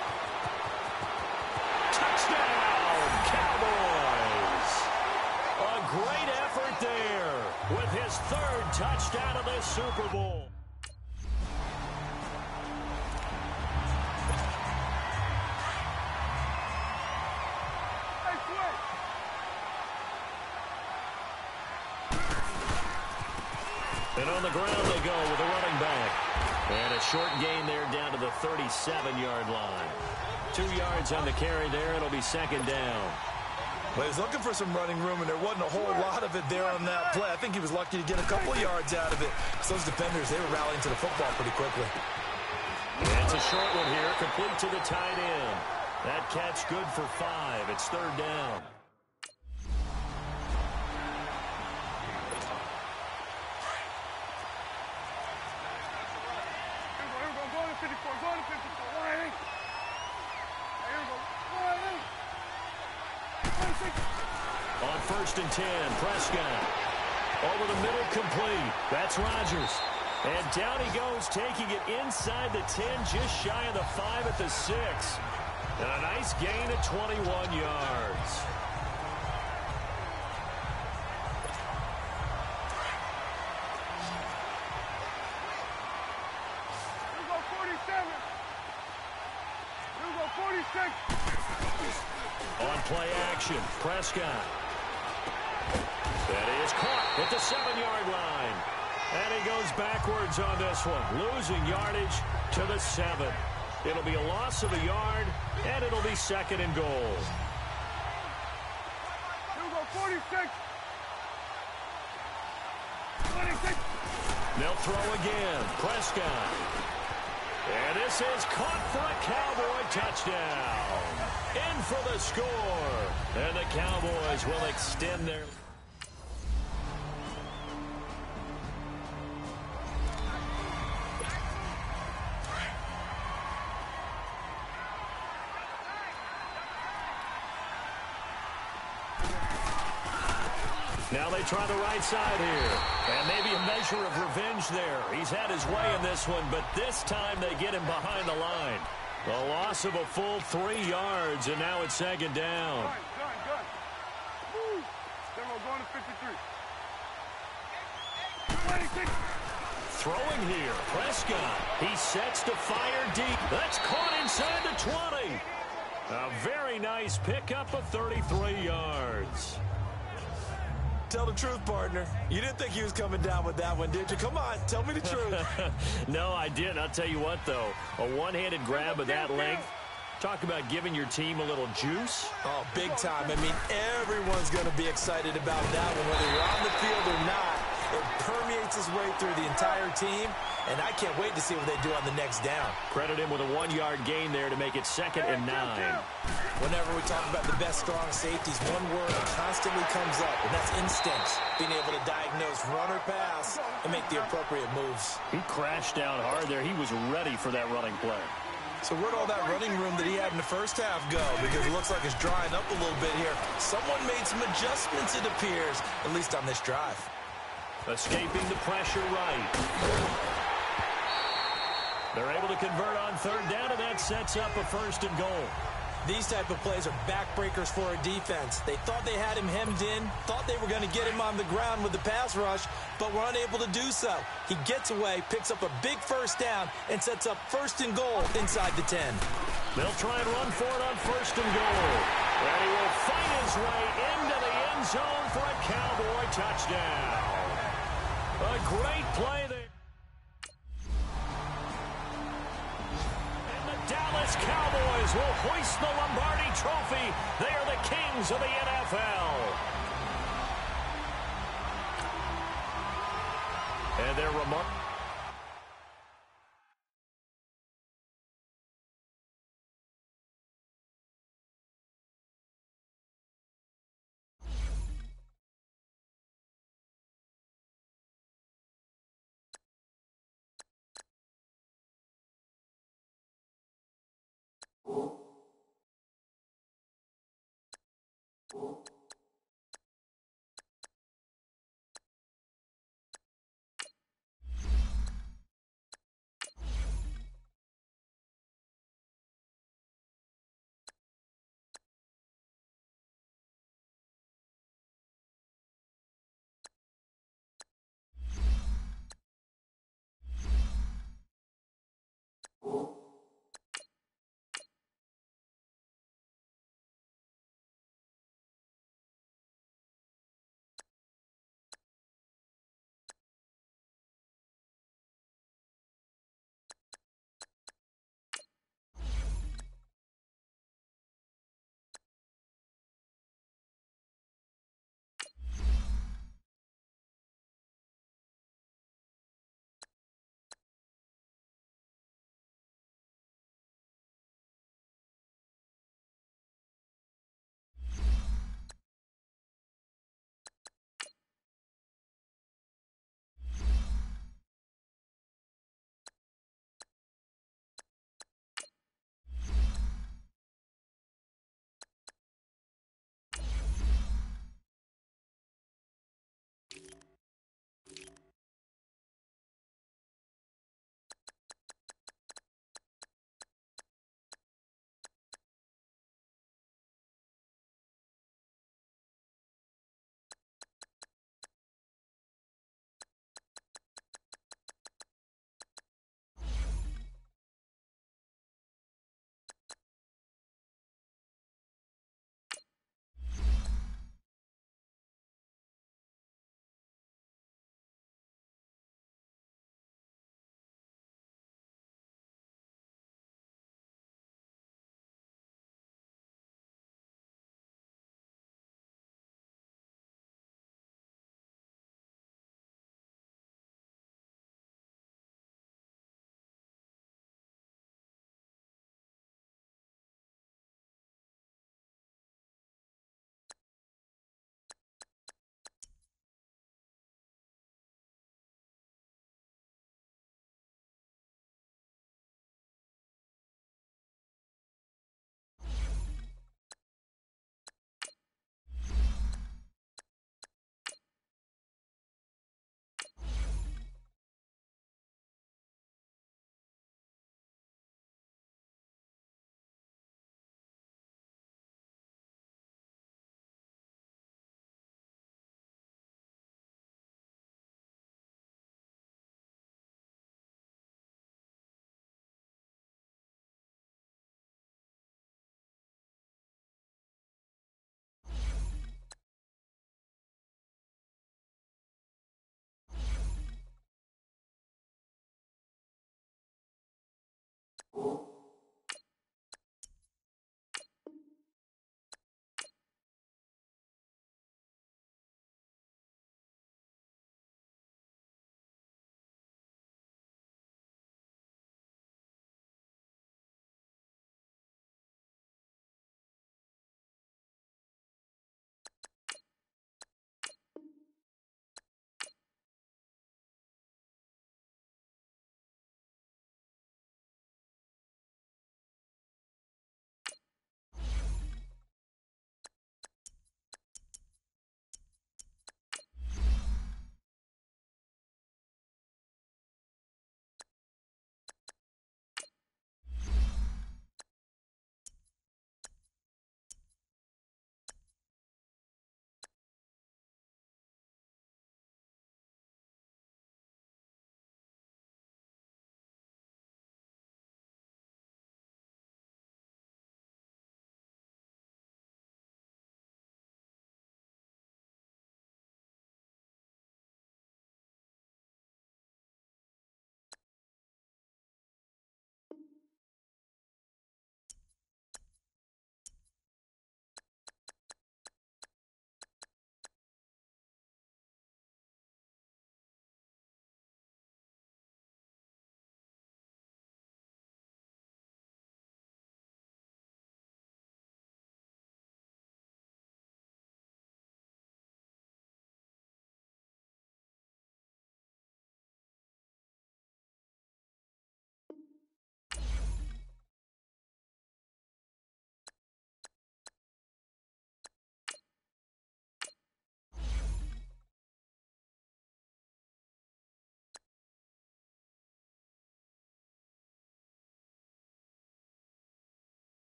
Touchdown, Cowboys! A great effort there with his third touchdown of this Super Bowl. And on the ground they go with a running back. And a short gain there down to the 37-yard line. 2 yards on the carry there. It'll be second down. Well, he was looking for some running room, and there wasn't a whole lot of it there on that play. I think he was lucky to get a couple of yards out of it. So those defenders, they were rallying to the football pretty quickly. And it's a short one here, complete to the tight end. That catch good for 5. It's third down. On first and 10, Prescott. Over the middle, complete. That's Rodgers. And down he goes, taking it inside the 10, just shy of the 5 at the 6. And a nice gain of 21 yards. On play action, Prescott. That is caught at the 7-yard line. And he goes backwards on this one, losing yardage to the 7. It'll be a loss of a yard, and it'll be second and goal. Here we go, 46. They'll throw again, Prescott. And this is caught for a Cowboy touchdown. In for the score. And the Cowboys will extend their... Now they try the right side here. And maybe a measure of revenge there. He's had his way in this one, but this time they get him behind the line. A loss of a full 3 yards, and now it's second down. Done. Woo. Then we're going to 53. 26. Throwing here, Prescott. He sets to fire deep. That's caught inside the 20. A very nice pickup of 33 yards. Tell the truth, partner. You didn't think he was coming down with that one, did you? Come on, tell me the truth. No, I didn't. I'll tell you what, though. A one-handed grab of that length. Talk about giving your team a little juice. Oh, big time. I mean, everyone's going to be excited about that one, whether you're on the field or not. It permeates his way through the entire team, and I can't wait to see what they do on the next down. Credit him with a 1-yard gain there to make it 2nd and 9. Whenever we talk about the best strong safeties, one word constantly comes up, and that's instincts. Being able to diagnose run or pass and make the appropriate moves. He crashed down hard there. He was ready for that running play. So where'd all that running room that he had in the first half go? Because it looks like it's drying up a little bit here. Someone made some adjustments, it appears, at least on this drive. Escaping the pressure right. They're able to convert on 3rd down, and that sets up a 1st and goal. These type of plays are backbreakers for a defense. They thought they had him hemmed in, thought they were going to get him on the ground with the pass rush, but were unable to do so. He gets away, picks up a big 1st down, and sets up 1st and goal inside the 10. They'll try and run for it on 1st and goal. And he will fight his way into the end zone for a Cowboy touchdown. A great play there. Dallas Cowboys will hoist the Lombardi Trophy. They are the kings of the NFL. And they're remarkable.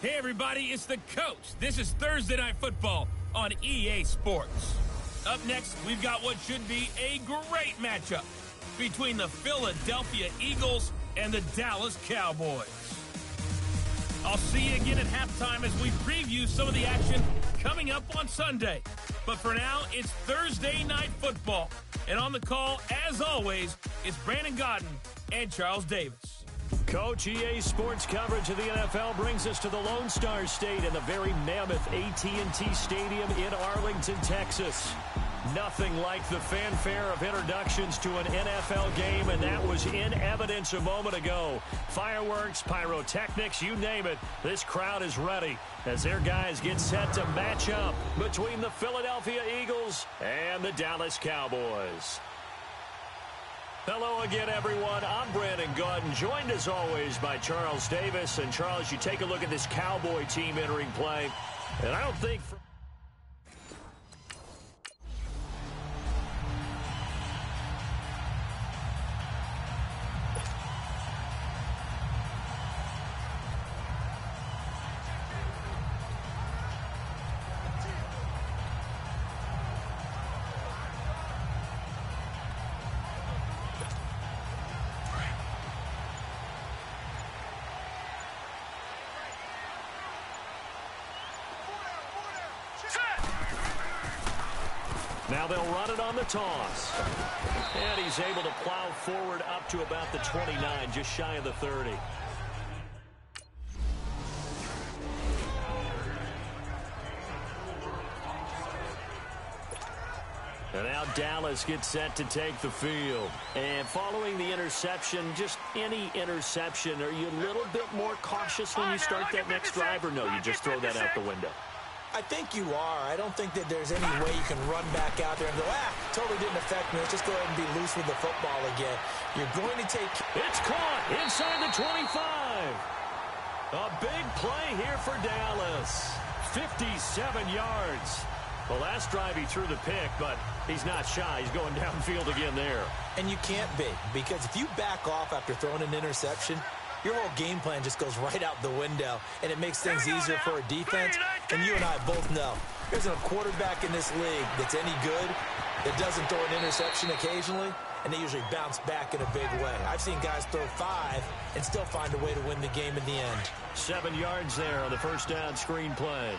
Hey, everybody, it's the coach. This is Thursday Night Football on EA Sports. Up next, we've got what should be a great matchup between the Philadelphia Eagles and the Dallas Cowboys. I'll see you again at halftime as we preview some of the action coming up on Sunday. But for now, it's Thursday Night Football. And on the call, as always, it's Brandon Godden and Charles Davis. Coach, EA Sports coverage of the NFL brings us to the Lone Star State and the very mammoth AT&T Stadium in Arlington, Texas. Nothing like the fanfare of introductions to an NFL game, and that was in evidence a moment ago. Fireworks, pyrotechnics, you name it, this crowd is ready as their guys get set to match up between the Philadelphia Eagles and the Dallas Cowboys. Hello again, everyone. I'm Brandon Godden, joined as always by Charles Davis. And Charles, you take a look at this Cowboy team entering play, and I don't think... Now they'll run it on the toss. And he's able to plow forward up to about the 29, just shy of the 30. And now Dallas gets set to take the field. And following the interception, just any interception, are you a little bit more cautious when you start that next drive, or no, you just throw that out the window? I think you are. I don't think that there's any way you can run back out there and go, totally didn't affect me. Let's just go ahead and be loose with the football again. You're going to take... It's caught inside the 25. A big play here for Dallas. 57 yards. The last drive he threw the pick, but he's not shy. He's going downfield again there. And you can't be, because if you back off after throwing an interception, your whole game plan just goes right out the window, and it makes things easier for a defense. And you and I both know there's a quarterback in this league that's any good that doesn't throw an interception occasionally, and they usually bounce back in a big way. I've seen guys throw 5 and still find a way to win the game in the end. 7 yards there on the first down screen play.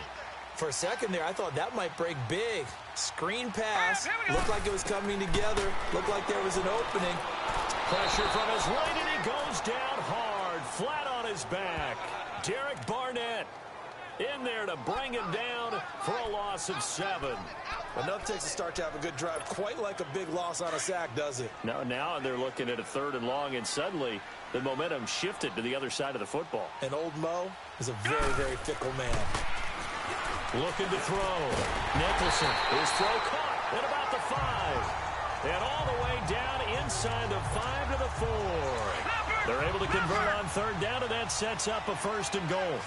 For a second there, I thought that might break big. Screen pass. Looked like it was coming together. Looked like there was an opening. Pressure from his right, and he goes down hard, flat on his back. Derek Barnett in there to bring him down for a loss of 7. Enough takes a start to have a good drive. Quite like a big loss on a sack, does it? Now they're looking at a 3rd and long, and suddenly the momentum shifted to the other side of the football. And old Mo is a very, very fickle man. Looking to throw. Nicholson. His throw caught at about the 5. And all the way down inside the 5 to the 4. They're able to convert on 3rd down, and that sets up a 1st and goal.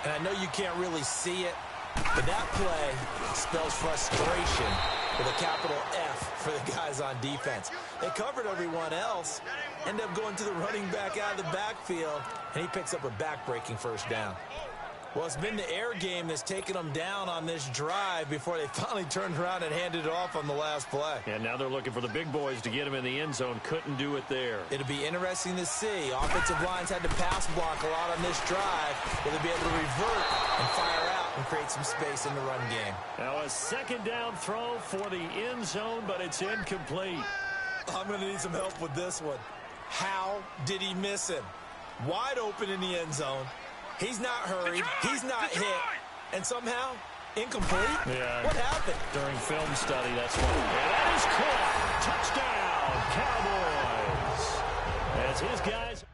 And I know you can't really see it, but that play spells frustration with a capital F for the guys on defense. They covered everyone else, end up going to the running back out of the backfield, and he picks up a back-breaking 1st down. Well, it's been the air game that's taken them down on this drive before they finally turned around and handed it off on the last play. And now they're looking for the big boys to get him in the end zone. Couldn't do it there. It'll be interesting to see. Offensive lines had to pass block a lot on this drive. Will they be able to revert and fire out and create some space in the run game? Now a 2nd down throw for the end zone, but it's incomplete. I'm going to need some help with this one. How did he miss him? Wide open in the end zone. He's not hurried. He's not hit. And somehow, incomplete? Yeah. What happened? During film study, that's why. And that is caught. Touchdown, Cowboys. As his guys...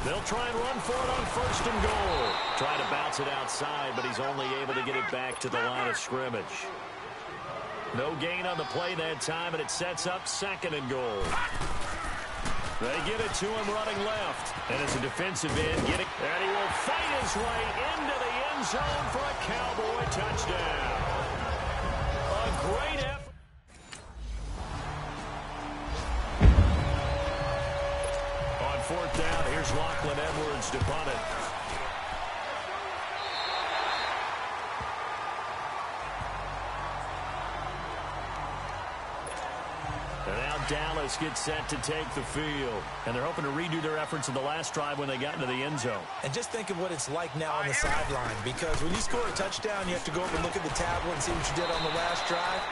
They'll try and run for it on 1st and goal. Try to bounce it outside, but he's only able to get it back to the line of scrimmage. No gain on the play that time, and it sets up 2nd and goal. They get it to him running left. And as a defensive end, and he will fight his way into the end zone for a Cowboy touchdown. A great effort. On 4th down, here's Lachlan Edwards to punt it. And now Dallas gets set to take the field. And they're hoping to redo their efforts in the last drive when they got into the end zone. And just think of what it's like now on the sideline. Because when you score a touchdown, you have to go over and look at the tablet and see what you did on the last drive.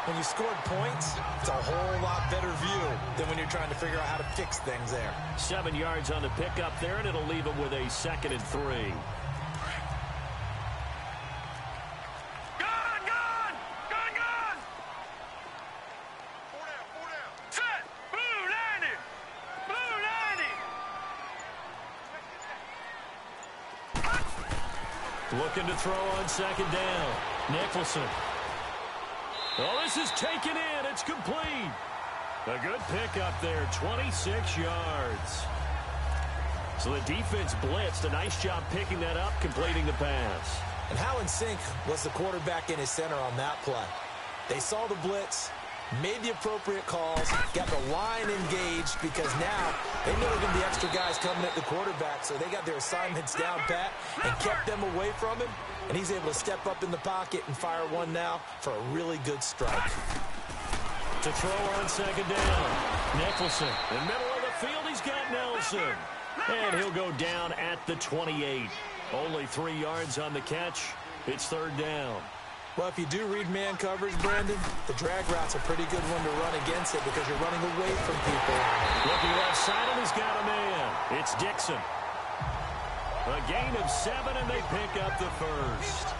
When you scored points, it's a whole lot better view than when you're trying to figure out how to fix things there. 7 yards on the pickup there, and it'll leave them with a 2nd and 3. Looking to throw on 2nd down. Nicholson. Oh, this is taken in. It's complete. A good pickup there, 26 yards. So the defense blitzed. A nice job picking that up, completing the pass. And how in sync was the quarterback and his center on that play? They saw the blitz, made the appropriate calls, got the line engaged because now they know there are going to be extra guys coming at the quarterback, so they got their assignments down pat and kept them away from him, and he's able to step up in the pocket and fire one now for a really good strike. To throw on second down, Nicholson. In the middle of the field, he's got Nelson. And he'll go down at the 28. Only 3 yards on the catch. It's third down. Well, if you do read man coverage, Brandon, the drag route's a pretty good one to run against it because you're running away from people. Looking left side, and he's got a man. It's Dixon. A gain of 7, and they pick up the first.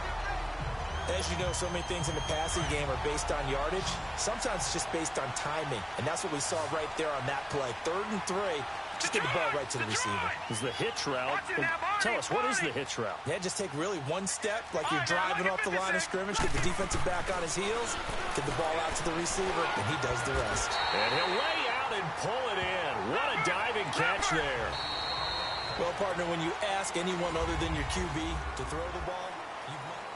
As you know, so many things in the passing game are based on yardage. Sometimes it's just based on timing, and that's what we saw right there on that play. 3rd and 3. Just get the ball right to the receiver. Is the hitch route. Tell us, what is the hitch route? Yeah, just take really one step like you're driving off the line of scrimmage, get the defensive back on his heels, get the ball out to the receiver, and he does the rest. And he'll lay out and pull it in. What a diving catch there. Well, partner, when you ask anyone other than your QB to throw the ball, you might...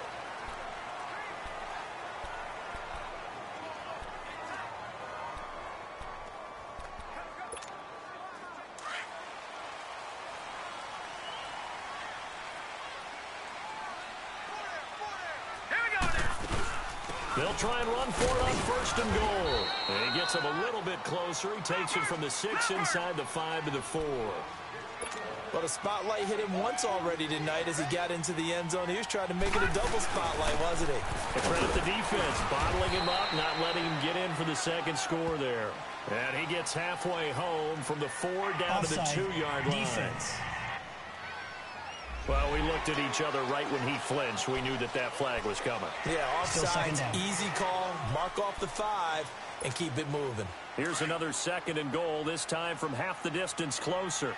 They'll try and run for it on 1st and goal. And he gets him a little bit closer. He takes it from the 6 inside the 5 to the 4. Well, the spotlight hit him once already tonight as he got into the end zone. He was trying to make it a double spotlight, wasn't he? Credit the defense, bottling him up, not letting him get in for the second score there. And he gets halfway home from the 4 down Offside. to the 2-yard line. Defense. Well, we looked at each other right when he flinched. We knew that that flag was coming. Yeah, Still second offsides, down. easy call, mark off the 5, and keep it moving. Here's another 2nd and goal, this time from half the distance closer.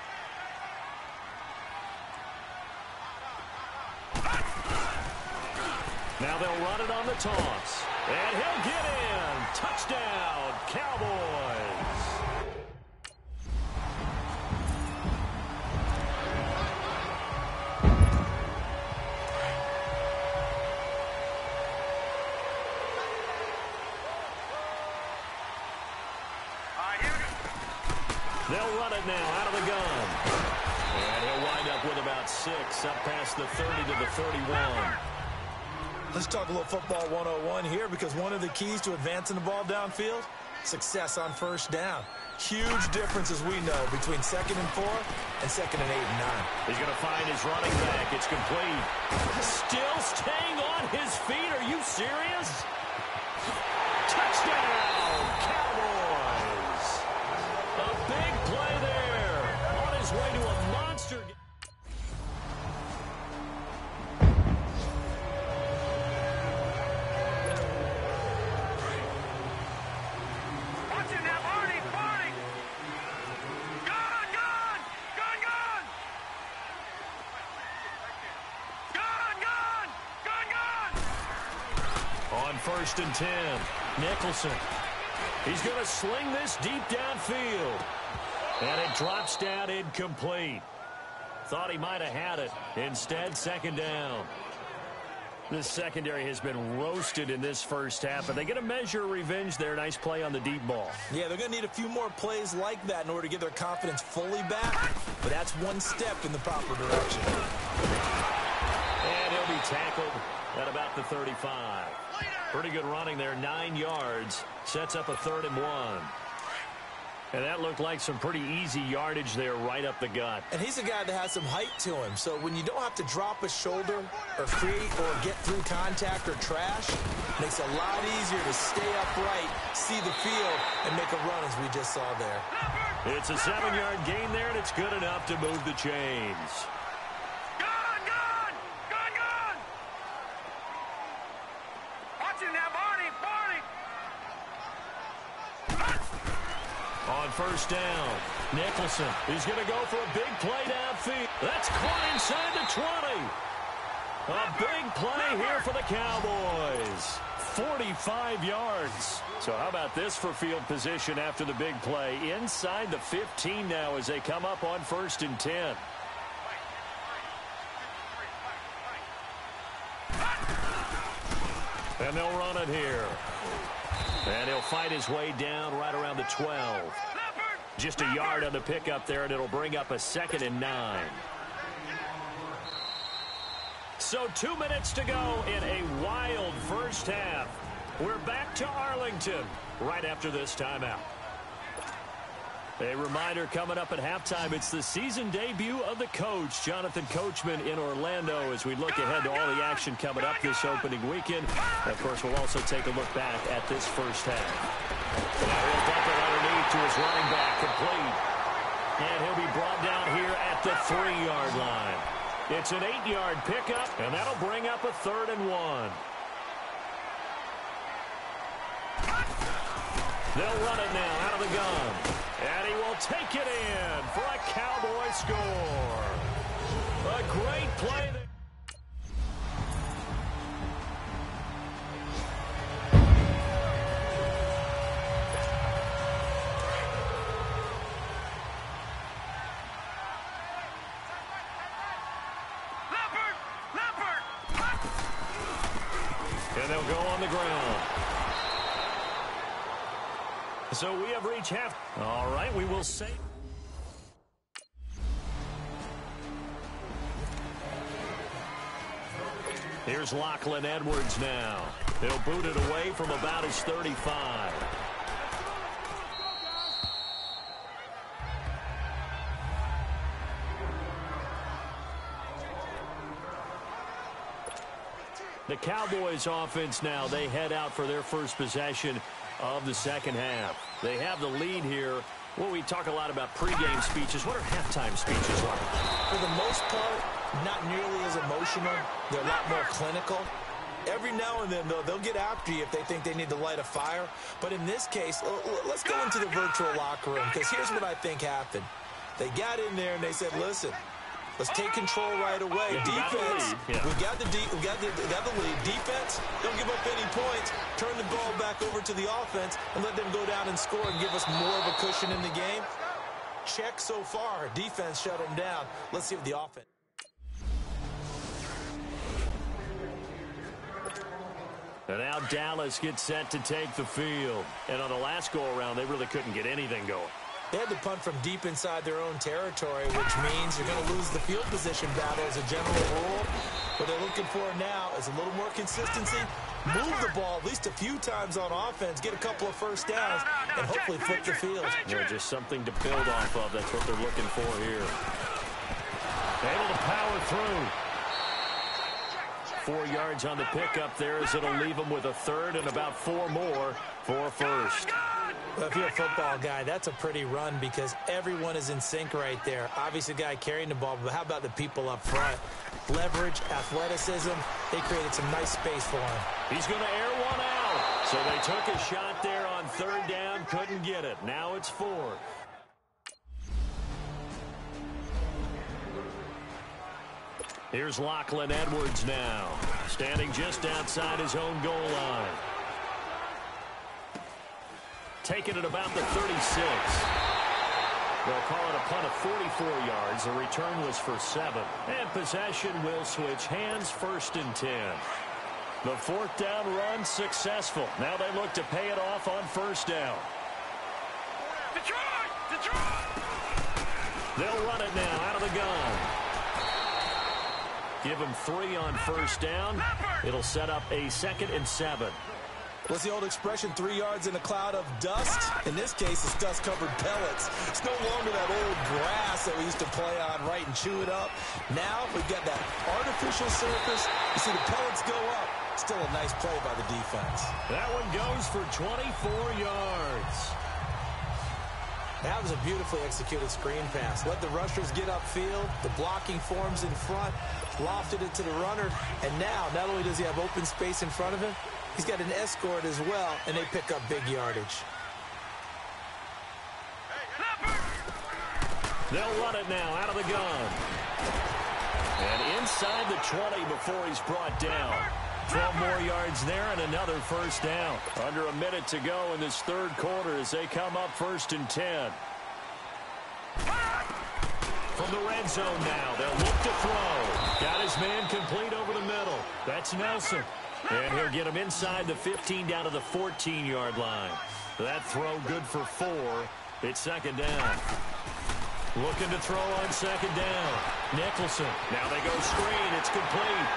Now they'll run it on the toss. And he'll get in. Touchdown, Cowboys. They'll run it now out of the gun. And he'll wind up with about 6 up past the 30 to the 31. Let's talk a little football 101 here because one of the keys to advancing the ball downfield, success on 1st down. Huge difference, as we know, between 2nd and 4 and 2nd and 8 and 9. He's going to find his running back. It's complete. Still staying on his feet. Are you serious? Touchdown, Cowboys. A big play there. On his way to a monster game. On 1st and 10, Nicholson. He's going to sling this deep downfield. And it drops down incomplete. Thought he might have had it. Instead, 2nd down. This secondary has been roasted in this first half, but they get a measure of revenge there. Nice play on the deep ball. Yeah, they're going to need a few more plays like that in order to get their confidence fully back, but that's one step in the proper direction. And he'll be tackled at about the 35. Pretty good running there, 9 yards. Sets up a 3rd and 1. And that looked like some pretty easy yardage there right up the gut. And he's a guy that has some height to him, so when you don't have to drop a shoulder or create or get through contact or trash, it makes it a lot easier to stay upright, see the field, and make a run as we just saw there. It's a 7-yard gain there, and it's good enough to move the chains. On 1st down, Nicholson. He's going to go for a big play downfield. That's caught inside the 20. A big play here for the Cowboys. 45 yards. So how about this for field position after the big play? Inside the 15 now as they come up on 1st and 10. And they'll run it here. And he'll He'll fight his way down right around the 12. Just a yard on the pickup there, and it'll bring up a 2nd and 9. So 2 minutes to go in a wild first half. We're back to Arlington right after this timeout. A reminder coming up at halftime, it's the season debut of the coach, Jonathan Coachman, in Orlando, as we look ahead to all the action coming up this opening weekend. And of course, we'll also take a look back at this first half. Now he'll dump it underneath to his running back, complete. And he'll be brought down here at the 3-yard line. It's an 8-yard pickup, and that'll bring up a 3rd and 1. They'll run it now out of the gun. And he will take it in for a Cowboy score. A great play there. And they'll go on the ground. So we have reached half. All right, we will say. Here's Lachlan Edwards now. He'll boot it away from about his 35. The Cowboys offense now, they head out for their first possession of the second half. They have the lead here. Well, we talk a lot about pregame speeches. What are halftime speeches like? For the most part, not nearly as emotional. They're a lot more clinical. Every now and then, though, they'll get after you if they think they need to light a fire. But in this case, let's go into the virtual locker room, because here's what I think happened. They got in there and they said, listen, let's take control right away. Defense, we got the lead. Defense, don't give up any points. Turn the ball back over to the offense and let them go down and score and give us more of a cushion in the game. Check so far. Defense shut them down. Let's see what the offense. And now Dallas gets set to take the field. And on the last go-around, they really couldn't get anything going. They had to punt from deep inside their own territory, which means you're going to lose the field position battle as a general rule. What they're looking for now is a little more consistency, move the ball at least a few times on offense, get a couple of first downs, and hopefully flip the field. Yeah, just something to build off of. That's what they're looking for here. Able to power through. 4 yards on the pickup there, as it'll leave them with a 3rd and about 4 more for a first. Well, if you're a football guy, that's a pretty run because everyone is in sync right there. Obviously, the guy carrying the ball, but how about the people up front? Leverage, athleticism, they created some nice space for him. He's going to air one out. So they took a shot there on 3rd down, couldn't get it. Now it's 4th. Here's Lachlan Edwards now, standing just outside his own goal line. Taking it about the 36. They'll call it a punt of 44 yards. The return was for 7. And possession will switch hands, 1st and 10. The 4th down run successful. Now they look to pay it off on 1st down. They'll run it now out of the gun. Give him 3 on 1st down. It'll set up a 2nd and 7. What's the old expression, 3 yards in a cloud of dust? In this case, it's dust-covered pellets. It's no longer that old grass that we used to play on, right, and chew it up. Now we've got that artificial surface. You see the pellets go up. Still a nice play by the defense. That one goes for 24 yards. That was a beautifully executed screen pass. Let the rushers get upfield. The blocking forms in front. Lofted it to the runner. And now, not only does he have open space in front of him, he's got an escort as well, and they pick up big yardage. They'll run it now out of the gun. And inside the 20 before he's brought down. 12 more yards there and another 1st down. Under a minute to go in this 3rd quarter as they come up 1st and 10. From the red zone now, they'll look to throw. Got his man complete over the middle. That's Nelson. And he'll get him inside the 15 down to the 14-yard line. That throw good for 4. It's second down. Looking to throw on second down. Nicholson. Now they go screen. It's complete.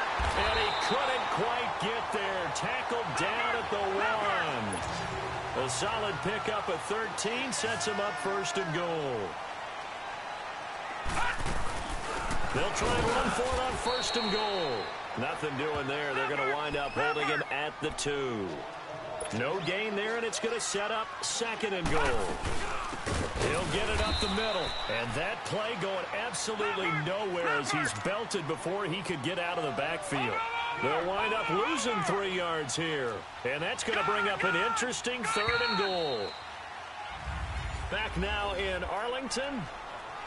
And he couldn't quite get there. Tackled down at the 1. A solid pickup at 13 sets him up first and goal. They'll try and run for it on first and goal. Nothing doing there. They're going to wind up holding him at the 2. No gain there, and it's going to set up second and goal. He'll get it up the middle. And that play going absolutely nowhere as he's belted before he could get out of the backfield. They'll wind up losing 3 yards here. And that's going to bring up an interesting third and goal. Back now in Arlington.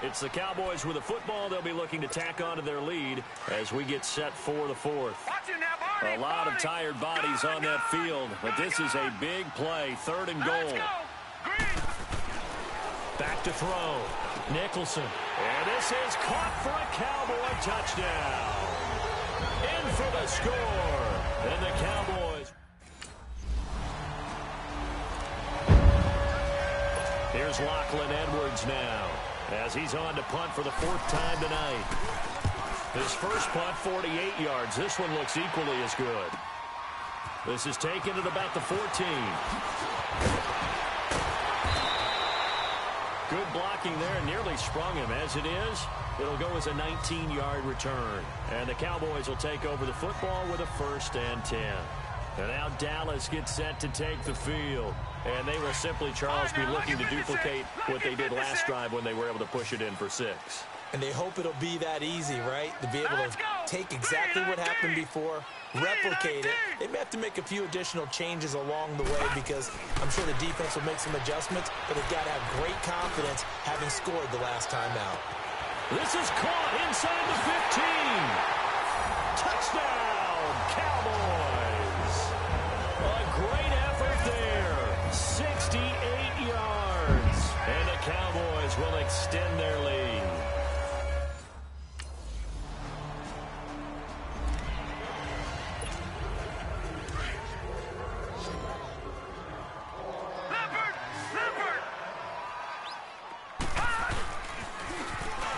It's the Cowboys with the football. They'll be looking to tack onto their lead as we get set for the 4th. A lot of tired bodies on that field, but this is a big play. Third and goal. Back to throw. Nicholson. And this is caught for a Cowboy touchdown. In for the score. And the Cowboys. Here's Lachlan Edwards now, as he's on to punt for the 4th time tonight. His first punt, 48 yards. This one looks equally as good. This is taken at about the 14. Good blocking there, nearly sprung him. As it is, it'll go as a 19-yard return. And the Cowboys will take over the football with a 1st and 10. And now Dallas gets set to take the field. And they will simply, Charles, be looking to duplicate what they did last drive when they were able to push it in for 6. And they hope it'll be that easy, right? To be able to take exactly what happened before, replicate it. They may have to make a few additional changes along the way because I'm sure the defense will make some adjustments, but they've got to have great confidence having scored the last time out. This is caught inside the 15. Touchdown, Cowboys. A great effort there. 68 yards. And the Cowboys will extend their lead.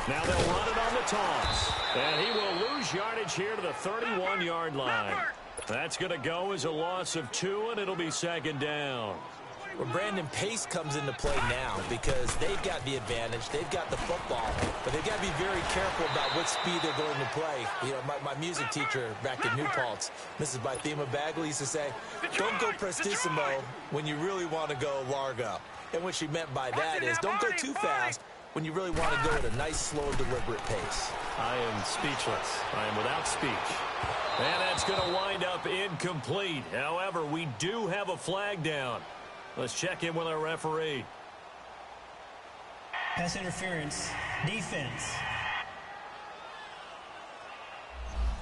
Now they'll run it on the toss. And he will lose yardage here to the 31-yard line. That's going to go as a loss of 2, and it'll be second down. Well, Brandon, pace comes into play now because they've got the advantage. They've got the football, but they've got to be very careful about what speed they're going to play. You know, my music teacher back in New Paltz, Mrs. Bythema Bagley, used to say, don't go prestissimo when you really want to go largo. And what she meant by that is don't go too fast when you really want to go at a nice, slow, deliberate pace. I am speechless. I am without speech. And that's going to wind up incomplete. However, we do have a flag down. Let's check in with our referee. Pass interference. Defense.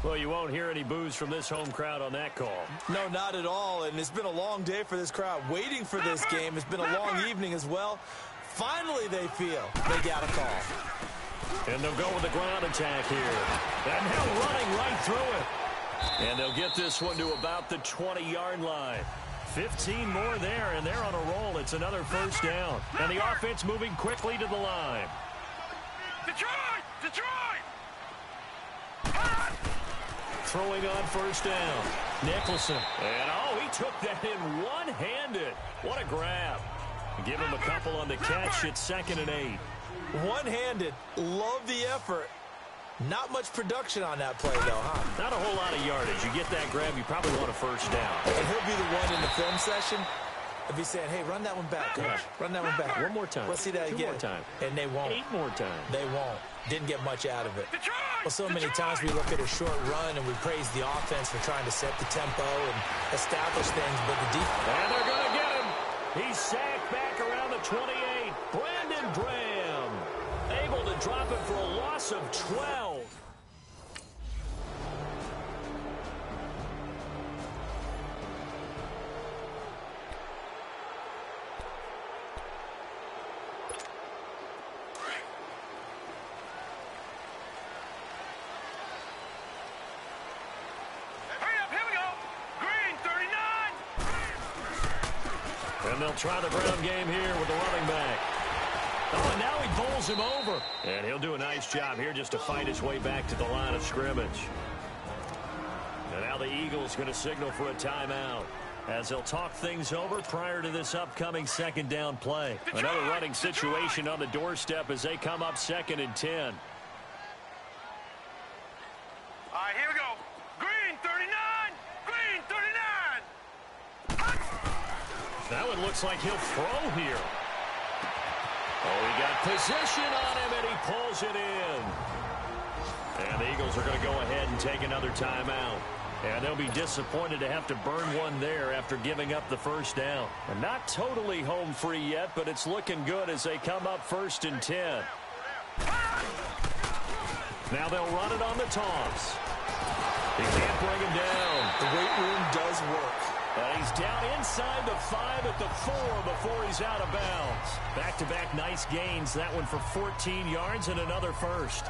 Well, you won't hear any boos from this home crowd on that call. No, not at all. And it's been a long day for this crowd waiting for this game. It's been a long evening as well. Finally, they feel they got a call. And they'll go with the ground attack here. And now running right through it. And they'll get this one to about the 20-yard line. 15 more there, and they're on a roll. It's another first down. And the offense moving quickly to the line. Detroit! Detroit! Throwing on first down. Nicholson. And, oh, he took that in one-handed. What a grab. Give him a couple on the catch. It's 2nd and 8. One-handed. Love the effort. Not much production on that play, though, huh? Not a whole lot of yardage. You get that grab, you probably want a first down. And he'll be the one in the film session if he's saying, hey, run that one back, coach. Yeah. Run that one back. One more time. Let's see that 2 again. more time. And they won't. 8 more times. They won't. Didn't get much out of it. Well, so many times we look at a short run and we praise the offense for trying to set the tempo and establish things, but the defense. And they're going to get him. He's sacked back around the 28. Brandon Graham able to drop it for a loss of 12. Hurry up, here we go. Green! And they'll try the ground game here with the running back. Oh, and now he bowls him over. And he'll do a nice job here just to fight his way back to the line of scrimmage. And now the Eagles going to signal for a timeout as they'll talk things over prior to this upcoming second down play. Another running situation on the doorstep as they come up 2nd and 10. All right, here we go. Green 39. Green 39. That one looks like he'll throw here. Oh, he got position on him, and he pulls it in. And the Eagles are going to go ahead and take another timeout. And they'll be disappointed to have to burn one there after giving up the first down. And not totally home free yet, but it's looking good as they come up 1st and 10. Now they'll run it on the toss. He can't bring him down. The weight room does work. And he's down inside the 5 at the 4 before he's out of bounds. Back-to-back nice gains. That one for 14 yards and another first.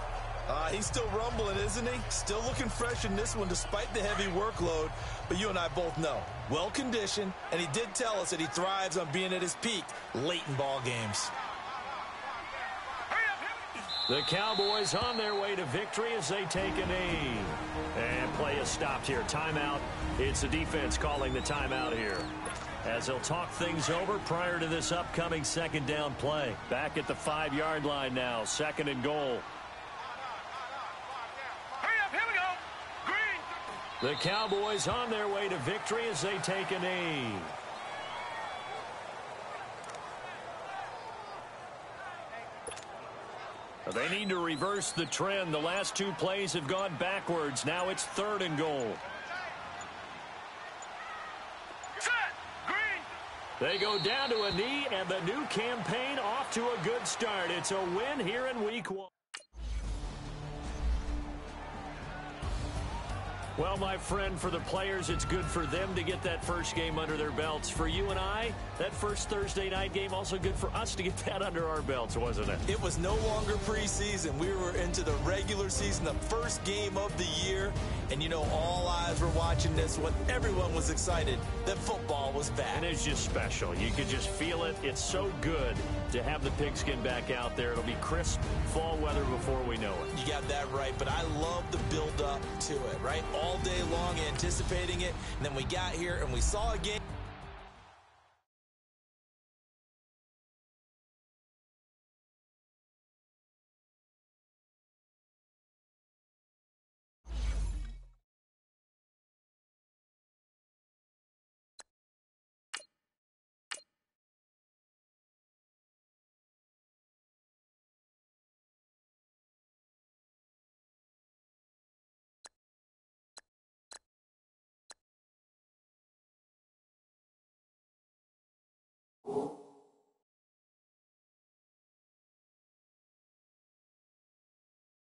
He's still rumbling, isn't he? Still looking fresh in this one despite the heavy workload. But you and I both know, well-conditioned, and he did tell us that he thrives on being at his peak late in ball games. The Cowboys on their way to victory as they take a knee. And play is stopped here. Timeout. It's the defense calling the timeout here, as they'll talk things over prior to this upcoming second down play. Back at the 5-yard line now, 2nd and goal. The Cowboys on their way to victory as they take a knee. They need to reverse the trend. The last 2 plays have gone backwards. Now it's 3rd and goal. They go down to a knee, and the new campaign off to a good start. It's a win here in week 1. Well, my friend, for the players, it's good for them to get that first game under their belts. For you and I, that first Thursday night game, also good for us to get that under our belts, wasn't it? It was no longer preseason. We were into the regular season, the first game of the year. And, you know, all eyes were watching this when everyone was excited that football was back. And it's just special. You could just feel it. It's so good to have the pigskin back out there. It'll be crisp fall weather before we know it. You got that right, but I love the build-up to it, right? All day long anticipating it, and then we got here and we saw a game.